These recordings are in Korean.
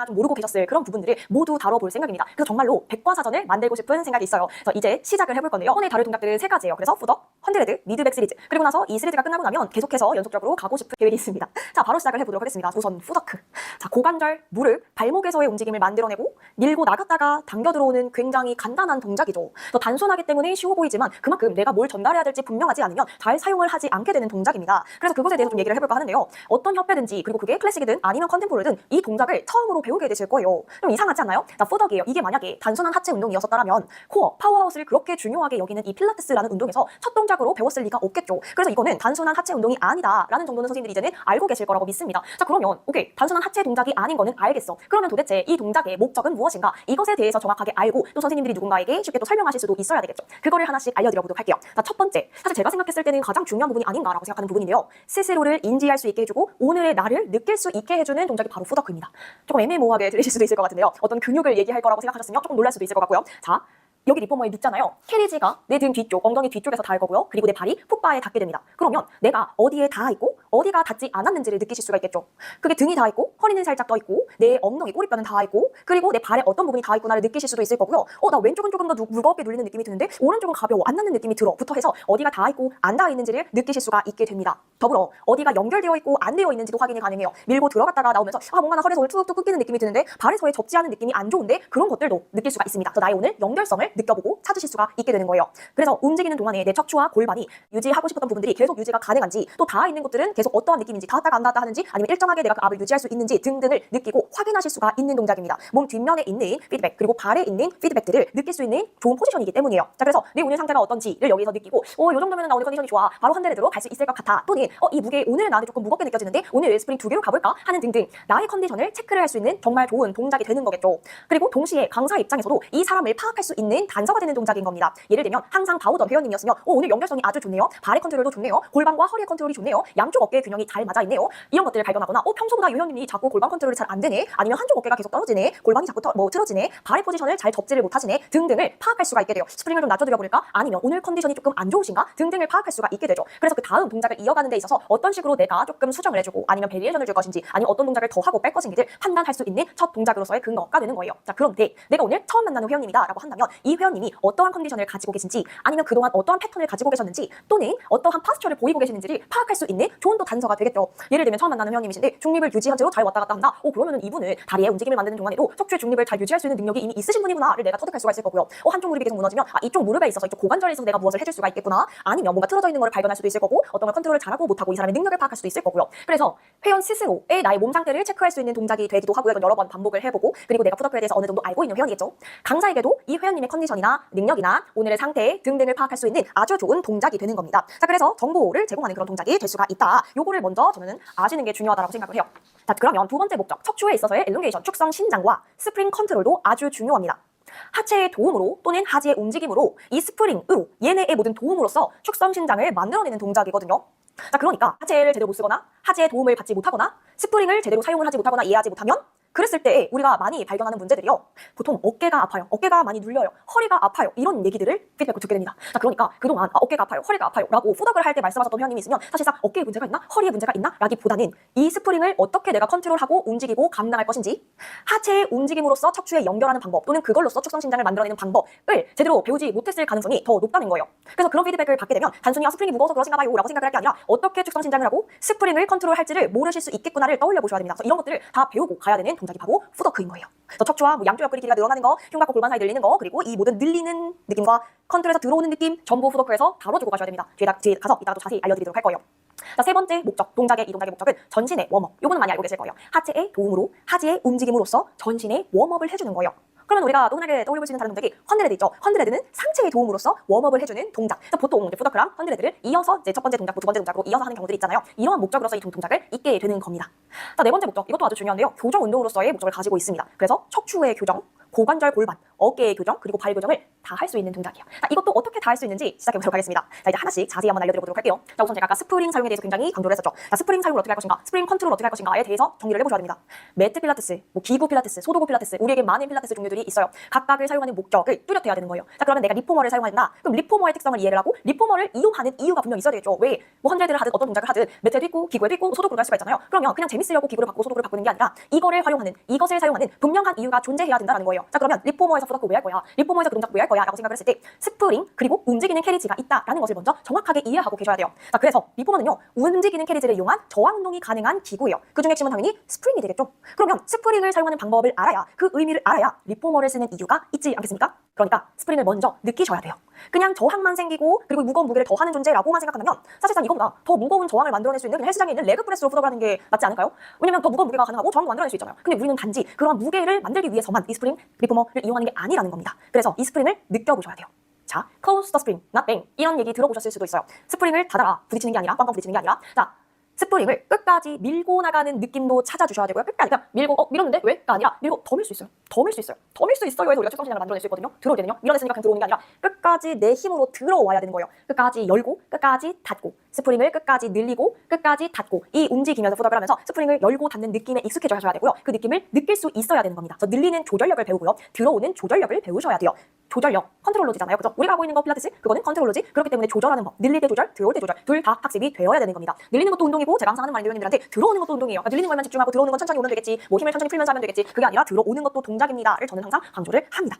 좀 모르고 계셨을 그런 부분들을 모두 다뤄볼 생각입니다. 그래서 정말로 백과사전을 만들고 싶은 생각이 있어요. 그래서 이제 시작을 해볼 건데요. 오늘 다룰 동작들은 세 가지예요. 그래서 푸덕, 헌드레드, 미드백 시리즈. 그리고 나서 이 시리즈가 끝나고 나면 계속해서 연속적으로 가고 싶은 계획이 있습니다. 자, 바로 시작을 해보도록 하겠습니다. 우선 푸더크. 자, 고관절, 무릎, 발목에서의 움직임을 만들어내고 밀고 나갔다가 당겨 들어오는 굉장히 간단한 동작이죠. 더 단순하기 때문에 쉬워 보이지만 그만큼 내가 뭘 전달해야 될지 분명하지 않으면 잘 사용을 하지 않게 되는 동작입니다. 그래서 그것에 대해서 좀 얘기를 해볼까 하는데요. 어떤 협회든지 그리고 그게 클래식이든 아니면 컨템포러든 이 동작을 처음으로 배우게 되실 거예요. 좀 이상하지 않나요? 자, 푸덕이에요. 이게 만약에 단순한 하체 운동이었었다면 코어, 파워아웃을 그렇게 중요하게 여기는 이 필라테스라는 운동에서 첫 동작으로 배웠을 리가 없겠죠. 그래서 이거는 단순한 하체 운동이 아니다라는 정도는 선생님들이 이제는 알고 계실 거라고 믿습니다. 자, 그러면 오케이, 단순한 하체 동작이 아닌 거는 알겠어. 그러면 도대체 이 동작의 목적은 무엇인가? 이것에 대해서 정확하게 알고 또 선생님들이 누군가에게 쉽게 또 설명하실 수도 있어야 되겠죠. 그거를 하나씩 알려드려보도록 할게요. 자, 첫 번째, 사실 제가 생각했을 때는 가장 중요한 부분이 아닌가라고 생각하는 부분인데요. 스스로를 인지할 수 있게 해주고 오늘의 나를 느낄 수 있게 해주는 동작이 바로 푸더크입니다. 조금 애매모호하게 들리실 수도 있을 것 같은데요. 어떤 근육을 얘기할 거라고 생각하셨으면 조금 놀랄 수도 있을 것 같고요. 자, 여기 리포머에 눕잖아요. 캐리지가 내 등 뒤쪽, 엉덩이 뒤쪽에서 닿을 거고요. 그리고 내 발이 풋바에 닿게 됩니다. 그러면 내가 어디에 닿아 있고 어디가 닿지 않았는지를 느끼실 수가 있겠죠. 그게 등이 닿아 있고 허리는 살짝 떠 있고 내 엉덩이 꼬리뼈는 닿아 있고 그리고 내 발에 어떤 부분이 닿아 있구나를 느끼실 수도 있을 거고요. 나 왼쪽은 조금 더 무겁게 눌리는 느낌이 드는데 오른쪽은 가벼워 안 닿는 느낌이 들어 부터 해서 어디가 닿아 있고 안 닿아 있는지를 느끼실 수가 있게 됩니다. 더불어 어디가 연결되어 있고 안 되어 있는지도 확인이 가능해요. 밀고 들어갔다가 나오면서 뭔가 나 허리에서 오늘 툭툭 끊기는 느낌이 드는데 발에서의 접지 않은 느낌이 안 좋은데 그런 것들도 느낄 수가 있습니다. 그래서 나의 오늘 연결성을 느껴보고 찾으실 수가 있게 되는 거예요. 그래서 움직이는 동안에 내 척추와 골반이 유지하고 싶었던 부분들이 계속 유지가 가능한지 또 닿아 있는 것들은 계속 어떠한 느낌인지 닿았다가 안 닿았다 하는지 아니면 일정하게 내가 그 압을 유지할 수 있는지 등등을 느끼고 확인하실 수가 있는 동작입니다. 몸 뒷면에 있는 피드백 그리고 발에 있는 피드백들을 느낄 수 있는 좋은 포지션이기 때문이에요. 자, 그래서 내 오늘 상태가 어떤지를 여기서 느끼고 요 정도면 나 오늘 컨디션이 좋아 바로 헌드레드로 갈 수 있을 것 같아 또는 이 무게 오늘 나한테 조금 무겁게 느껴지는데 오늘 스프링 2개로 가볼까 하는 등등 나의 컨디션을 체크를 할 수 있는 정말 좋은 동작이 되는 거겠죠. 그리고 동시에 강사 입장에서도 이 사람을 파악할 수 있는 단서가 되는 동작인 겁니다. 예를 들면 항상 봐오던 회원님이었으면 오늘 연결성이 아주 좋네요. 발의 컨트롤도 좋네요. 골반과 허리의 컨트롤이 좋네요. 양쪽 어깨의 균형이 잘 맞아 있네요. 이런 것들을 발견하거나 평소보다 이 회원님이 자꾸 골반 컨트롤이 잘 안 되네. 아니면 한쪽 어깨가 계속 떨어지네. 골반이 자꾸 틀어지네. 발의 포지션을 잘 접지를 못하시네. 등등을 파악할 수가 있게 돼요. 스프링을 좀 낮춰드려 버릴까? 아니면 오늘 컨디션이 조금 안 좋으신가? 등등을 파악할 수가 있게 되죠. 그래서 그 다음 동작을 이어가는 데 있어서 어떤 식으로 내가 조금 수정을 해주고 아니면 베리에이션을 줄 것인지 아니면 어떤 동작을 더 하고 뺄 것인지를 판단할 수 있는 첫 동작으로서의 근거가 되는 거예요. 자, 그런데 내가 오늘 처음 만나는 회원님이다 라고 한다면 이 회원님이 어떠한 컨디션을 가지고 계신지 아니면 그동안 어떠한 패턴을 가지고 계셨는지 또는 어떠한 파스처를 보이고 계시는지를 파악할 수 있는 좋은 또 단서가 되겠죠. 예를 들면 처음 만나는 회원님이신데 중립을 유지한 채로 잘 왔다 갔다 한다. 그러면은 이분은 다리의 움직임을 만드는 동안에도 척추의 중립을 잘 유지할 수 있는 능력이 이미 있으신 분이구나를 내가 터득할 수가 있을 거고요. 한쪽 무릎이 계속 무너지면 이쪽 무릎에 있어서 이쪽 고관절에 있어서 내가 무엇을 해줄 수가 있겠구나. 아니면 뭔가 틀어져 있는 걸 발견할 수도 있을 거고 어떤 걸 컨트롤을 잘하고 못하고 이 사람의 능력을 파악할 수도 있을 거고요. 그래서 회원 스스로의 나의 몸 상태를 체크할 수 있는 동작이 되기도 하고요. 이건 여러 번 반복을 해보고 그리고 내가 푸더크에 대해서 어느 정도 알고 있는 회원이겠죠. 강사에게도 이 회원님의 컨디션이나 능력이나 오늘의 상태 등등을 파악할 수 있는 아주 좋은 동작이 되는 겁니다. 자, 그래서 정보를 제공하는 그런 동작이 될 수가 있다. 요거를 먼저 저는 아시는 게 중요하다고 생각을 해요. 자, 그러면 두 번째 목적, 척추에 있어서의 엘롱게이션, 축성 신장과 스프링 컨트롤도 아주 중요합니다. 하체의 도움으로 또는 하지의 움직임으로 이 스프링으로 얘네의 모든 도움으로써 축성 신장을 만들어내는 동작이거든요. 자, 그러니까 하체를 제대로 못 쓰거나 하체의 도움을 받지 못하거나 스프링을 제대로 사용을 하지 못하거나 이해하지 못하면 그랬을 때 우리가 많이 발견하는 문제들이요. 보통 어깨가 아파요. 어깨가 많이 눌려요. 허리가 아파요. 이런 얘기들을 피드백으로 듣게 됩니다. 자, 그러니까 그동안 어깨가 아파요. 허리가 아파요. 라고 푸덕을 할 때 말씀하셨던 회원님이 있으면 사실상 어깨에 문제가 있나? 허리에 문제가 있나? 라기보다는 이 스프링을 어떻게 내가 컨트롤하고 움직이고 감당할 것인지 하체의 움직임으로써 척추에 연결하는 방법 또는 그걸로써 축성 신장을 만들어내는 방법을 제대로 배우지 못했을 가능성이 더 높다는 거예요. 그래서 그런 피드백을 받게 되면 단순히 스프링이 무거워서 그러신가 봐요 라고 생각을 할 게 아니라 어떻게 축성 신장을 하고 스프링을 컨트롤할지를 모르실 수 있겠구나를 떠올려 보셔야 됩니다. 그래서 이런 것들을 다 배우고 가야 되는 동작이 바로 푸더크인 거예요. 그래서 척추와 양쪽 옆구리 길이가 늘어나는 거, 흉곽과 골반 사이 늘리는 거, 그리고 이 모든 늘리는 느낌과 컨트롤에서 들어오는 느낌 전부 푸더크에서 다뤄주고 가셔야 됩니다. 뒤에 가서 이따가 또 자세히 알려드리도록 할 거예요. 자, 세 번째 목적, 이 동작의 목적은 전신의 웜업. 요거는 많이 알고 계실 거예요. 하체의 도움으로, 하지의 움직임으로써 전신의 웜업을 해주는 거예요. 그러면 우리가 또 흔하게 떠올려볼 수 있는 다른 동작이 헌드레드 있죠. 헌드레드는 상체의 도움으로써 웜업을 해주는 동작. 그래서 보통 푸더크랑 헌드레드를 이어서 이제 첫 번째 동작, 두 번째 동작으로 이어서 하는 경우들이 있잖아요. 이러한 목적으로서 이 동작을 잊게 되는 겁니다. 자, 네 번째 목적, 이것도 아주 중요한데요. 교정 운동으로서의 목적을 가지고 있습니다. 그래서 척추의 교정, 고관절 골반, 어깨의 교정, 그리고 발 교정을 다 할 수 있는 동작이에요. 자, 이것도 어떻게 다 할 수 있는지 시작해보도록 하겠습니다. 자, 이제 하나씩 자세히 한번 알려드려보도록 할게요. 자, 우선 제가 아까 스프링 사용에 대해서 굉장히 강조를 했었죠. 자, 스프링 사용을 어떻게 할 것인가, 스프링 컨트롤 어떻게 할 것인가에 대해서 정리를 해보셔야 됩니다. 매트 필라테스, 뭐 기구 필라테스, 소도구 필라테스, 우리에게 많은 필라테스 종류들이 있어요. 각각을 사용하는 목적을 뚜렷해야 되는 거예요. 자, 그러면 내가 리포머를 사용한다. 그럼 리포머의 특성을 이해를 하고 리포머를 이용하는 이유가 분명 있어야 되겠죠. 왜? 뭐 헌드레드를 하든 어떤 동작을 하든 매트에도 있고 기구에도 있고 소도구도 할 수가 있잖아요. 그러면 그냥 재밌으려고 기구를 바꾸고 소도구를 바꾸는 게 아니라 이것을 사용하는 분명한 이유가 존재해야 된다는 거예요. 자, 그러면 리포머에서 푸더크 왜 할 거야? 리포머에서 그 동작 왜 할 거야? 라고 생각을 했을 때 스프링 그리고 움직이는 캐리지가 있다라는 것을 먼저 정확하게 이해하고 계셔야 돼요. 자, 그래서 리포머는요, 움직이는 캐리지를 이용한 저항 운동이 가능한 기구예요. 그중 핵심은 당연히 스프링이 되겠죠. 그러면 스프링을 사용하는 방법을 알아야, 그 의미를 알아야 리포머를 쓰는 이유가 있지 않겠습니까? 그러니까 스프링을 먼저 느끼셔야 돼요. 그냥 저항만 생기고 그리고 무거운 무게를 더하는 존재라고만 생각한다면 사실상 이거보다 더 무거운 저항을 만들어낼 수 있는 그냥 헬스장에 있는 레그프레스로 푸더를 하는 게 낫지 않을까요? 왜냐면 더 무거운 무게가 가능하고 저항도 만들어낼 수 있잖아요. 근데 우리는 단지 그런 무게를 만들기 위해서만 이 스프링 리포머를 이용하는 게 아니라는 겁니다. 그래서 이 스프링을 느껴보셔야 돼요. 자, close the spring, not bang. 이런 얘기 들어보셨을 수도 있어요. 스프링을 닫아라, 부딪히는 게 아니라, 꽝꽝 부딪히는 게 아니라. 자, 스프링을 끝까지 밀고 나가는 느낌도 찾아주셔야 되고요. 끝까지 그냥 밀고 밀었는데 왜?가 아니라 밀고 더 밀 수 있어요. 더 밀 수 있어요. 더 밀 수 있어요 해서 우리가 측정신을 만들어낼 수 있거든요. 들어올 때는요. 밀어냈으니까 그냥 들어오는 게 아니라 끝까지 내 힘으로 들어와야 되는 거예요. 끝까지 열고 끝까지 닫고 스프링을 끝까지 늘리고 끝까지 닫고 이 움직이면서 푸더를 하면서 스프링을 열고 닫는 느낌에 익숙해져 하셔야 되고요. 그 느낌을 느낄 수 있어야 되는 겁니다. 그래서 늘리는 조절력을 배우고요. 들어오는 조절력을 배우셔야 돼요. 조절력, 컨트롤러지잖아요. 그죠? 우리가 하고 있는 거 필라테스, 그거는 컨트롤러지. 그렇기 때문에 조절하는 법, 늘릴 때 조절, 들어올 때 조절, 둘 다 학습이 되어야 되는 겁니다. 늘리는 것도 운동이고 제가 항상 하는 말이 회원님들한테 들어오는 것도 운동이에요. 그러니까 늘리는 것만 집중하고 들어오는 건 천천히 오면 되겠지. 뭐 힘을 천천히 풀면서 하면 되겠지. 그게 아니라 들어오는 것도 동작입니다를 저는 항상 강조를 합니다.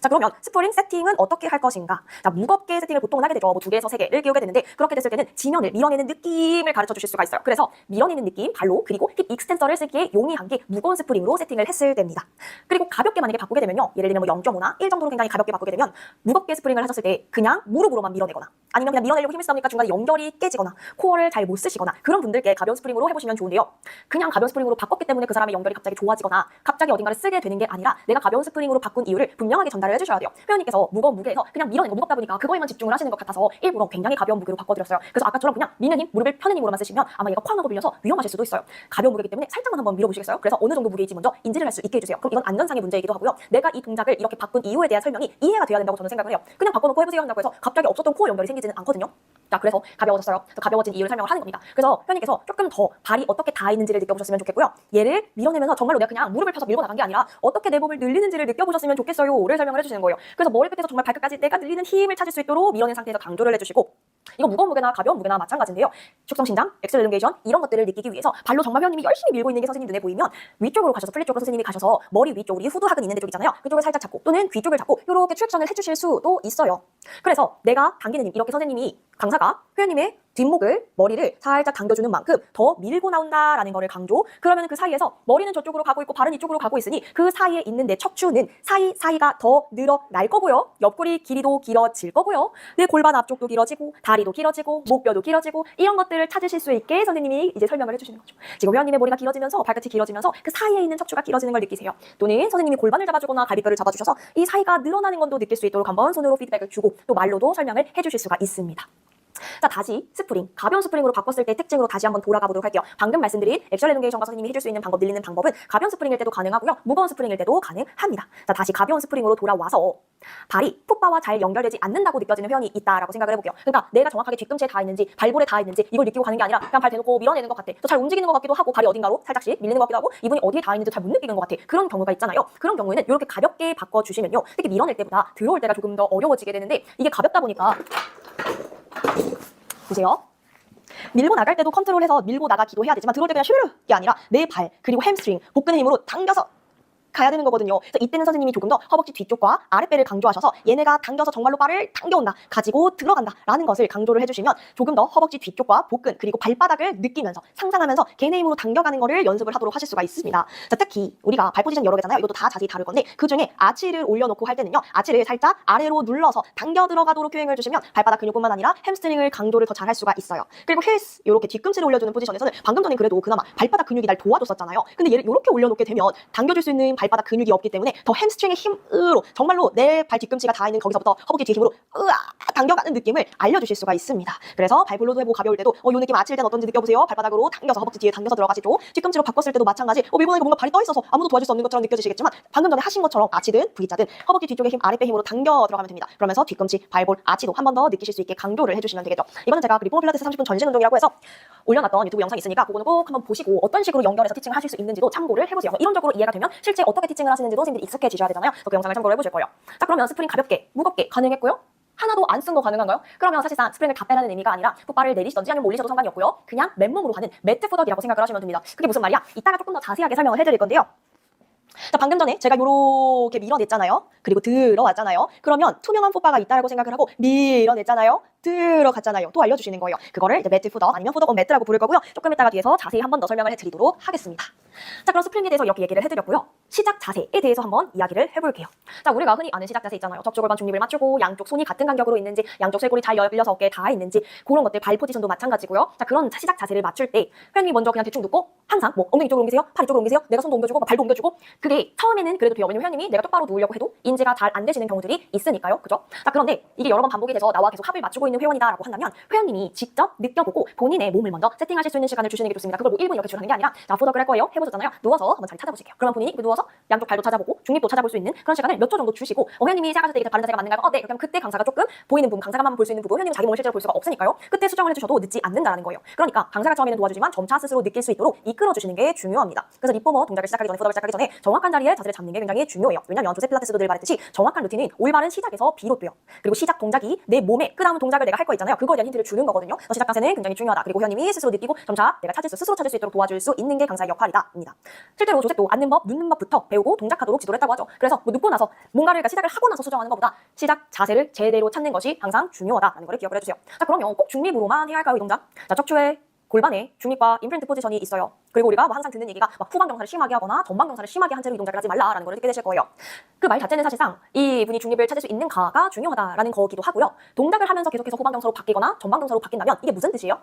자, 그러면 스프링 세팅은 어떻게 할 것인가? 자, 무겁게 세팅을 보통은 하게 되죠. 뭐 2개에서 3개를 끼우게 되는데 그렇게 됐을 때는 지면을 밀어내는 느낌을 가르쳐 주실 수가 있어요. 그래서 밀어내는 느낌, 발로 그리고 힙 익스텐서를 쓰기에 용이한 게 무거운 스프링으로 세팅을 했을 때입니다. 그리고 가볍게 만약에 바꾸게 되면요. 예를 들면 뭐 0.5나 1 정도로 굉장히 가볍게 바꾸게 되면 무겁게 스프링을 하셨을 때 그냥 무릎으로만 밀어내거나 아니면 그냥 밀어내려고 힘을 써니까 중간에 연결이 깨지거나 코어를 잘 못 쓰시거나 그런 분들께 가벼운 스프링으로 해보시면 좋은데요. 그냥 가벼운 스프링으로 바꿨기 때문에 그 사람의 연결이 갑자기 좋아지거나 갑자기 어딘가를 쓰게 되는 게 아니라 내가 가벼운 스프링으로 바꾼 이유를 분명하게 전달을 해주셔야 돼요. 회원님께서 무거운 무게에서 그냥 밀어내고 무겁다 보니까 그거에만 집중을 하시는 것 같아서 일부러 굉장히 가벼운 무게로 바꿔드렸어요. 그래서 아까처럼 그냥 미는 힘, 무릎을 펴는 힘으로만 쓰시면 아마 얘가 쾅 하고 밀려서 위험하실 수도 있어요. 가벼운 무게이기 때문에 살짝만 한번 밀어보시겠어요? 그래서 어느 정도 무게인지 먼저 인지를 할 수 있게 해주세요. 그럼 이건 안전상의 문제이기도 하고요. 내가 이 동작을 이렇게 바꾼 이유에 대한 설명이 이해가 돼야 된다고 저는 생각을 해요. 그냥 바꿔놓고 해보세요 한다고 해서 갑자기 없었던 코어 연결이 생기지는 않거든요. 자, 그래서 가벼워졌어요. 그래서 가벼워진 이유를 설명을 하는 겁니다. 그래서 회원님께서 조금 더 발이 어떻게 닿아 있는지를 느껴보셨으면 좋겠고요. 얘를 밀어내면서 정말로 내가 그냥 무릎을 펴서 밀고 나간 게 아니라 어떻게 내 몸을 늘리는지를 느껴보셨으면 좋겠어요를 설명을 해주시는 거예요. 그래서 머리 끝에서 정말 발끝까지 내가 늘리는 힘을 찾을 수 있도록 밀어낸 상태에서 강조를 해주시고 이거 무거운 무게나 가벼운 무게나 마찬가지인데요. 축성신장, 엑셀 엘리게이션 이런 것들을 느끼기 위해서 발로 정말 회원님이 열심히 밀고 있는 게 선생님 눈에 보이면 위쪽으로 가셔서 플랫 쪽으로 선생님이 가셔서 머리 위쪽 우리 후두하근 있는 데 쪽 있잖아요. 그쪽을 살짝 잡고 또는 귀 쪽을 잡고 이렇게 트랙션을 해주실 수도 있어요. 그래서 내가 당기는 힘 이렇게 선생님이 강사가 회원님의 뒷목을 머리를 살짝 당겨주는 만큼 더 밀고 나온다라는 거를 강조. 그러면 그 사이에서 머리는 저쪽으로 가고 있고 발은 이쪽으로 가고 있으니 그 사이에 있는 내 척추는 사이가 더 늘어날 거고요. 옆구리 길이도 길어질 거고요. 내 골반 앞쪽도 길어지고 다리도 길어지고 목뼈도 길어지고 이런 것들을 찾으실 수 있게 선생님이 이제 설명을 해주시는 거죠. 지금 회원님의 머리가 길어지면서 발끝이 길어지면서 그 사이에 있는 척추가 길어지는 걸 느끼세요. 또는 선생님이 골반을 잡아주거나 갈비뼈를 잡아주셔서 이 사이가 늘어나는 건도 느낄 수 있도록 한번 손으로 피드백을 주고 또 말로도 설명을 해주실 수가 있습니다. 자, 다시 스프링, 가벼운 스프링으로 바꿨을 때 특징으로 다시 한번 돌아가 보도록 할게요. 방금 말씀드린 액션 엘리게이션과 선생님이 해줄 수 있는 방법, 늘리는 방법은 가벼운 스프링일 때도 가능하고요. 무거운 스프링일 때도 가능합니다. 자, 다시 가벼운 스프링으로 돌아와서 발이 풋바와 잘 연결되지 않는다고 느껴지는 회원이 있다라고 생각을 해볼게요. 그러니까 내가 정확하게 뒤꿈치에 닿아 있는지 발볼에 닿아 있는지 이걸 느끼고 가는 게 아니라 그냥 발 대놓고 밀어내는 것 같아. 또 잘 움직이는 것 같기도 하고 발이 어딘가로 살짝씩 밀리는 것 같기도 하고 이분이 어디에 닿아 있는지 잘 못 느끼는 것 같아. 그런 경우가 있잖아요. 그런 경우에는 이렇게 가볍게 바꿔주시면요. 특히 밀어낼 때보다 들어올 때가 조금 더 어려워지게 되는데 이게 가볍다 보니까 보세요. 밀고 나갈 때도 컨트롤해서 밀고 나가기도 해야 되지만 들어올 때 그냥 슈르르게 아니라 내 발 그리고 햄스트링 복근의 힘으로 당겨서 가야 되는 거거든요. 그래서 이때는 선생님이 조금 더 허벅지 뒤쪽과 아랫배를 강조하셔서 얘네가 당겨서 정말로 발을 당겨온다, 가지고 들어간다 라는 것을 강조를 해주시면 조금 더 허벅지 뒤쪽과 복근 그리고 발바닥을 느끼면서 상상하면서 걔네 힘으로 당겨가는 거를 연습을 하도록 하실 수가 있습니다. 자, 특히 우리가 발 포지션 여러 개잖아요. 이것도 다 자세히 다룰 건데 그 중에 아치를 올려놓고 할 때는요. 아치를 살짝 아래로 눌러서 당겨 들어가도록 교행을 주시면 발바닥 근육뿐만 아니라 햄스트링을 강조를 더 잘할 수가 있어요. 그리고 힐스 이렇게 뒤꿈치를 올려주는 포지션에서는 방금 전에 그래도 그나마 발바닥 근육이 날 도와줬었잖아요. 근데 얘를 이렇게 올려놓게 되면 당겨줄 수 있는 발바닥 근육이 없기 때문에 더 햄스트링의 힘으로 정말로 내 발 뒤꿈치가 닿아 있는 거기서부터 허벅지 뒤 힘으로 당겨가는 느낌을 알려주실 수가 있습니다. 그래서 발볼로도 해보고 가벼울 때도 요 느낌 아칠 때는 어떤지 느껴보세요. 발바닥으로 당겨서 허벅지 뒤에 당겨서 들어가시죠. 뒤꿈치로 바꿨을 때도 마찬가지. 이번에 뭔가 발이 떠 있어서 아무도 도와줄 수 없는 것처럼 느껴지시겠지만 방금 전에 하신 것처럼 아치든 V자든 허벅지 뒤쪽의 힘 아랫배 힘으로 당겨 들어가면 됩니다. 그러면서 뒤꿈치, 발볼, 아치도 한 번 더 느끼실 수 있게 강조를 해주시면 되겠죠. 이거는 제가 리포머 필라테스 30분 전신 운동이라고 해서 올려놨던 유튜브 영상이 있으니까 그거는 꼭 한번 보시고 어떤 식으로 연결해서 티칭을 하실 수 있는지도 참고를 해보세요. 이론적으로 이해가 되면 실제 어떻게 티칭을 하시는지도 선생님들이 익숙해지셔야 되잖아요. 그 영상을 참고를 해보실 거예요. 자, 그러면 스프링 가볍게, 무겁게 가능했고요. 하나도 안 쓴 거 가능한가요? 그러면 사실상 스프링을 다 빼라는 의미가 아니라 풋발을 내리시던지 아니면 올리셔도 상관이 없고요. 그냥 맨몸으로 하는 매트 푸덕이라고 생각을 하시면 됩니다. 그게 무슨 말이야? 이따가 조금 더 자세하게 설명을 해드릴 건데요. 자, 방금 전에 제가 요렇게 밀어냈잖아요. 그리고 들어왔잖아요. 그러면 투명한 풋바가 있다라고 생각을 하고 밀어냈잖아요. 들어갔잖아요. 또 알려주시는 거예요. 그거를 이제 매트 푸덕 아니면 푸덕 온 매트라고 부를 거고요. 조금 이따가 뒤에서 자세히 한 번 더 설명을 해드리도록 하겠습니다. 자, 그럼 스프링에 대해서 이렇게 얘기를 해드렸고요. 시작 자세에 대해서 한번 이야기를 해볼게요. 자, 우리가 흔히 아는 시작 자세 있잖아요. 접촉골반 중립을 맞추고 양쪽 손이 같은 간격으로 있는지 양쪽 쇄골이 잘 열려서 어깨에 닿아 있는지 그런 것들 발 포지션도 마찬가지고요. 자, 그런 시작 자세를 맞출 때 회원님이 먼저 그냥 대충 눕고 항상 뭐 엉덩이 쪽으로 옮기세요. 팔 이쪽으로 옮기세요. 내가 손도 옮겨주고 발도 옮겨주고 그게 처음에는 그래도 돼요. 왜냐면 회원님이 내가 똑바로 누우려고 해도 인지가 잘 안 되시는 경우들이 있으니까요. 그죠? 자, 그런데 이게 여러 번 반복이 돼서 나와 계속 합을 맞추고 있는 회원이다라고 한다면 회원님이 직접 느껴보고 본인의 몸을 먼저 세팅하실 수 있는 시간을 주시는 게 좋습니다. 그걸 뭐 1분 이렇게 주는 게 아니라 자, 푸덕을 할 거예요. 해보셨잖아요. 누워서 한번 자리 찾아보실게요. 그러면 본인이 누워서 양쪽 발도 찾아보고 중립도 찾아볼 수 있는 그런 시간을 몇 초 정도 주시고 회원님이 생각하실 때 이게 바른 자세가 맞는가요? 네. 그럼 그때 강사가 조금 보이는 부분, 강사가만 볼 수 있는 부분, 회원님은 자기 몸을 실제로 볼 수가 없으니까요. 그때 수정을 해주셔도 늦지 않는다는 거예요. 그러니까 강사가 처음에는 도와주지만 점차 스스로 느낄 수 있도록 이끌어주시는 게 중요합니다. 그래서 리포머 동작을 시작하기 전에, 푸덕을 시작하기 전에 정확한 자리에 자세를 잡는 게 굉장히 중요해요. 왜냐면 조세 필라테스도 늘 말했듯이 정확한 루틴은 올바른 시작에서 비롯돼요. 그리고 시작 동작이 내 몸에 그 다음 동작을 내가 할 거 있잖아요. 그거에 대한 힌트를 주는 거거든요. 시작 자세는 굉장히 중요하다. 그리고 회원님이 스스로 느끼고 점차 내가 스스로 찾을 수 있도록 도와줄 수 있는 게 강사의 역할이다입니다. 실제로 조셉도 앉는 법, 눕는 법부터 배우고 동작하도록 지도를 했다고 하죠. 그래서 뭐 눕고 나서 뭔가를 그러니까 시작을 하고 나서 수정하는 것보다 시작 자세를 제대로 찾는 것이 항상 중요하다는 걸 기억을 해주세요. 자, 그러면 꼭 중립으로만 해야 할까요, 이 동작? 자, 척추의 골반에 중립과 임프린트 포지션이 있어요. 그리고 우리가 뭐 항상 듣는 얘기가 막 후방 경사를 심하게 하거나 전방 경사를 심하게 한 채로 이 동작을 하지 말라라는 걸 듣게 되실 거예요. 그 말 자체는 사실상 이분이 중립을 찾을 수 있는가가 중요하다라는 거기도 하고요. 동작을 하면서 계속해서 후방 경사로 바뀌거나 전방 경사로 바뀐다면 이게 무슨 뜻이에요?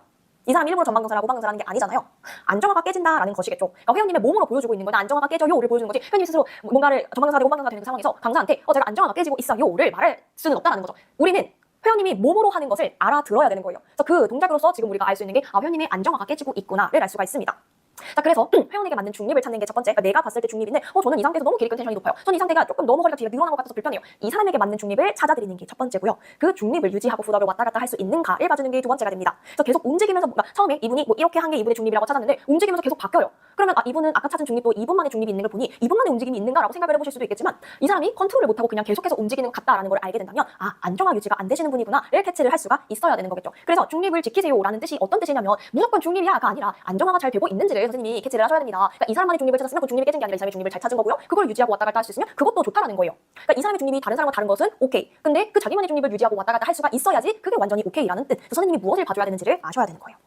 이 사람이 일부러 전방 경사라고 후방 경사라는 게 아니잖아요. 안정화가 깨진다라는 것이겠죠. 그러니까 회원님의 몸으로 보여주고 있는 거는 안정화가 깨져요를 보여주는 거지. 회원님 스스로 뭔가를 전방 경사 되고 후방 경사 되는 그 상황에서 강사한테 제가 안정화가 깨지고 있어요를 말할 수는 없다는 거죠. 우리는 회원님이 몸으로 하는 것을 알아들어야 되는 거예요. 그래서 그 동작으로서 지금 우리가 알 수 있는 게 회원님의 안정화가 깨지고 있구나를 알 수가 있습니다. 자, 그래서 회원에게 맞는 중립을 찾는 게 첫 번째. 그러니까 내가 봤을 때 중립인데 저는 이 상태에서 너무 길이끈 텐션이 높아요. 저는 이 상태가 조금 너무 허리가 뒤에 늘어난 것 같아서 불편해요. 이 사람에게 맞는 중립을 찾아드리는 게 첫 번째고요. 그 중립을 유지하고 푸덕을 왔다 갔다 할 수 있는가를 봐주는 게 두 번째가 됩니다. 그래서 계속 움직이면서 뭔가 처음에 이분이 뭐 이렇게 한 게 이분의 중립이라고 찾았는데 움직이면서 계속 바뀌어요. 그러면 이분은 아까 찾은 중립도 이분만의 중립이 있는 걸 보니 이분만의 움직임이 있는가라고 생각을 해보실 수도 있겠지만 이 사람이 컨트롤을 못하고 그냥 계속해서 움직이는 것 같다라는 걸 알게 된다면 안정화 유지가 안 되시는 분이구나를 캐치를 할 수가 있어야 되는 거겠죠. 그래서 중립을 지키세요라는 뜻이 어떤 뜻이냐면 무조건 중립이야가 아니라 안정화가 잘 되고 있는지를 선생님이 캐치를 하셔야 됩니다. 그러니까 이 사람만의 중립을 찾았으면 그 중립이 깨진 게 아니라 이 사람의 중립을 잘 찾은 거고요. 그걸 유지하고 왔다 갔다 할 수 있으면 그것도 좋다라는 거예요. 그러니까 이 사람의 중립이 다른 사람과 다른 것은 오케이. 근데 그 자기만의 중립을 유지하고 왔다 갔다 할 수가 있어야지 그게 완전히 오케이라는 뜻. 그래서 선생님이 무엇을 봐줘야 되는지를 아셔야 되는 거예요.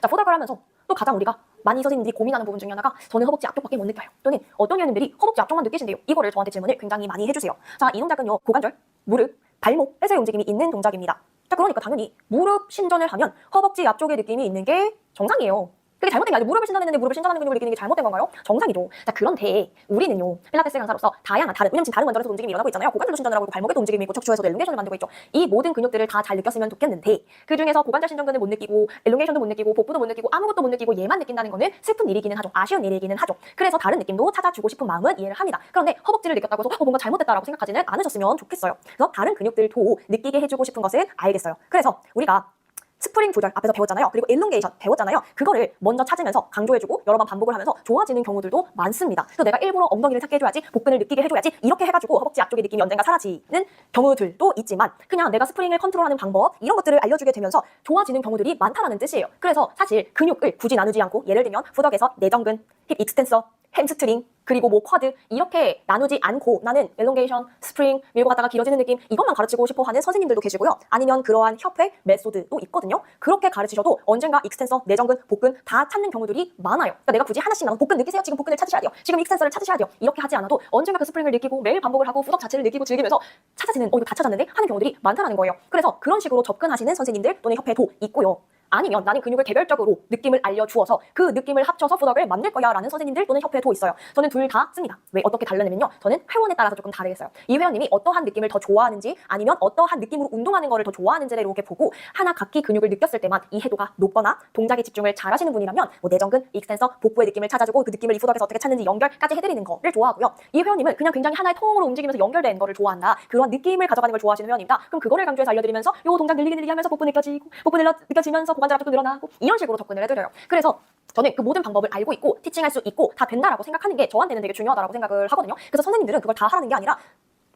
자, 푸덕을 하면서 또 가장 우리가 많이 선생님들이 고민하는 부분 중에 하나가 저는 허벅지 앞쪽밖에 못 느껴요. 또는 어떤 회원님들이 허벅지 앞쪽만 느끼신대요. 이거를 저한테 질문을 굉장히 많이 해주세요. 자, 이 동작은요. 고관절, 무릎, 발목에서의 움직임이 있는 동작입니다. 자, 그러니까 당연히 무릎 신전을 하면 허벅지 앞쪽에 느낌이 있는 게 정상이에요. 그게 잘못된 게 아니라 무릎을 신전했는데 무릎을 신전하는 근육을 느끼는 게 잘못된 건가요? 정상이죠. 자, 그런데 우리는요 필라테스 강사로서 다양한 왜냐면 지금 다른 관절에서 움직임이 일어나고 있잖아요. 고관절도 신전을 하고 발목에도 움직임이 있고 척추에서도 엘롱게이션을 만들고 있죠. 이 모든 근육들을 다 잘 느꼈으면 좋겠는데 그 중에서 고관절 신전근을 못 느끼고 엘롱게이션도 못 느끼고 복부도 못 느끼고 아무것도 못 느끼고 얘만 느낀다는 거는 슬픈 일이기는 하죠. 아쉬운 일이기는 하죠. 그래서 다른 느낌도 찾아주고 싶은 마음은 이해를 합니다. 그런데 허벅지를 느꼈다고 해서 뭔가 잘못됐다라고 생각하지는 않으셨으면 좋겠어요. 그래서 다른 근육들도 느끼게 해주고 싶은 것은 알겠어요. 그래서 우리가 스프링 조절 앞에서 배웠잖아요. 그리고 엘롱게이션 배웠잖아요. 그거를 먼저 찾으면서 강조해주고 여러 번 반복을 하면서 좋아지는 경우들도 많습니다. 그래서 내가 일부러 엉덩이를 찾게 해줘야지, 복근을 느끼게 해줘야지 이렇게 해가지고 허벅지 앞쪽의 느낌이 언젠가 사라지는 경우들도 있지만 그냥 내가 스프링을 컨트롤하는 방법 이런 것들을 알려주게 되면서 좋아지는 경우들이 많다는 뜻이에요. 그래서 사실 근육을 굳이 나누지 않고 예를 들면 푸덕에서 내전근, 힙 익스텐서, 햄스트링 그리고 뭐 쿼드 이렇게 나누지 않고 나는 엘롱게이션, 스프링, 밀고 갔다가 길어지는 느낌 이것만 가르치고 싶어 하는 선생님들도 계시고요. 아니면 그러한 협회 메소드도 있거든요. 그렇게 가르치셔도 언젠가 익스텐서, 내전근, 복근 다 찾는 경우들이 많아요. 그러니까 내가 굳이 하나씩 나눠 복근 느끼세요. 지금 복근을 찾으셔야 돼요. 지금 익스텐서를 찾으셔야 돼요. 이렇게 하지 않아도 언젠가 그 스프링을 느끼고 매일 반복을 하고 푸덕 자체를 느끼고 즐기면서 찾아지는 이거 다 찾았는데 하는 경우들이 많다는 거예요. 그래서 그런 식으로 접근하시는 선생님들 또는 협회도 있고요. 아니면 나는 근육을 개별적으로 느낌을 알려주어서 그 느낌을 합쳐서 푸덕을 만들 거야 라는 선생님들 또는 협회도 있어요. 저는 둘 다 씁니다. 왜 어떻게 다르냐면요. 저는 회원에 따라서 조금 다르겠어요. 이 회원님이 어떠한 느낌을 더 좋아하는지 아니면 어떠한 느낌으로 운동하는 거를 더 좋아하는지를 이렇게 보고 하나 각기 근육을 느꼈을 때만 이해도가 높거나 동작에 집중을 잘 하시는 분이라면 뭐 내전근, 익스텐서, 복부의 느낌을 찾아주고 그 느낌을 이 푸덕에서 어떻게 찾는지 연결까지 해드리는 거를 좋아하고요. 이 회원님은 그냥 굉장히 하나의 통으로 움직이면서 연결된 거를 좋아한다. 그런 느낌을 가져가는 걸 좋아하시는 회원입니다. 그럼 그거를 강조해서 알려드리면서 요 동작 늘리기 하면서 복부 느껴지고 복부 느껴지면서 고관절 압력도 늘어나고 이런 식으로 접근을 해드려요. 그래서 저는 그 모든 방법을 알고 있고 티칭할 수 있고 다 된다라고 생각하는 게 저한테는 되게 중요하다고 생각을 하거든요. 그래서 선생님들은 그걸 다 하라는 게 아니라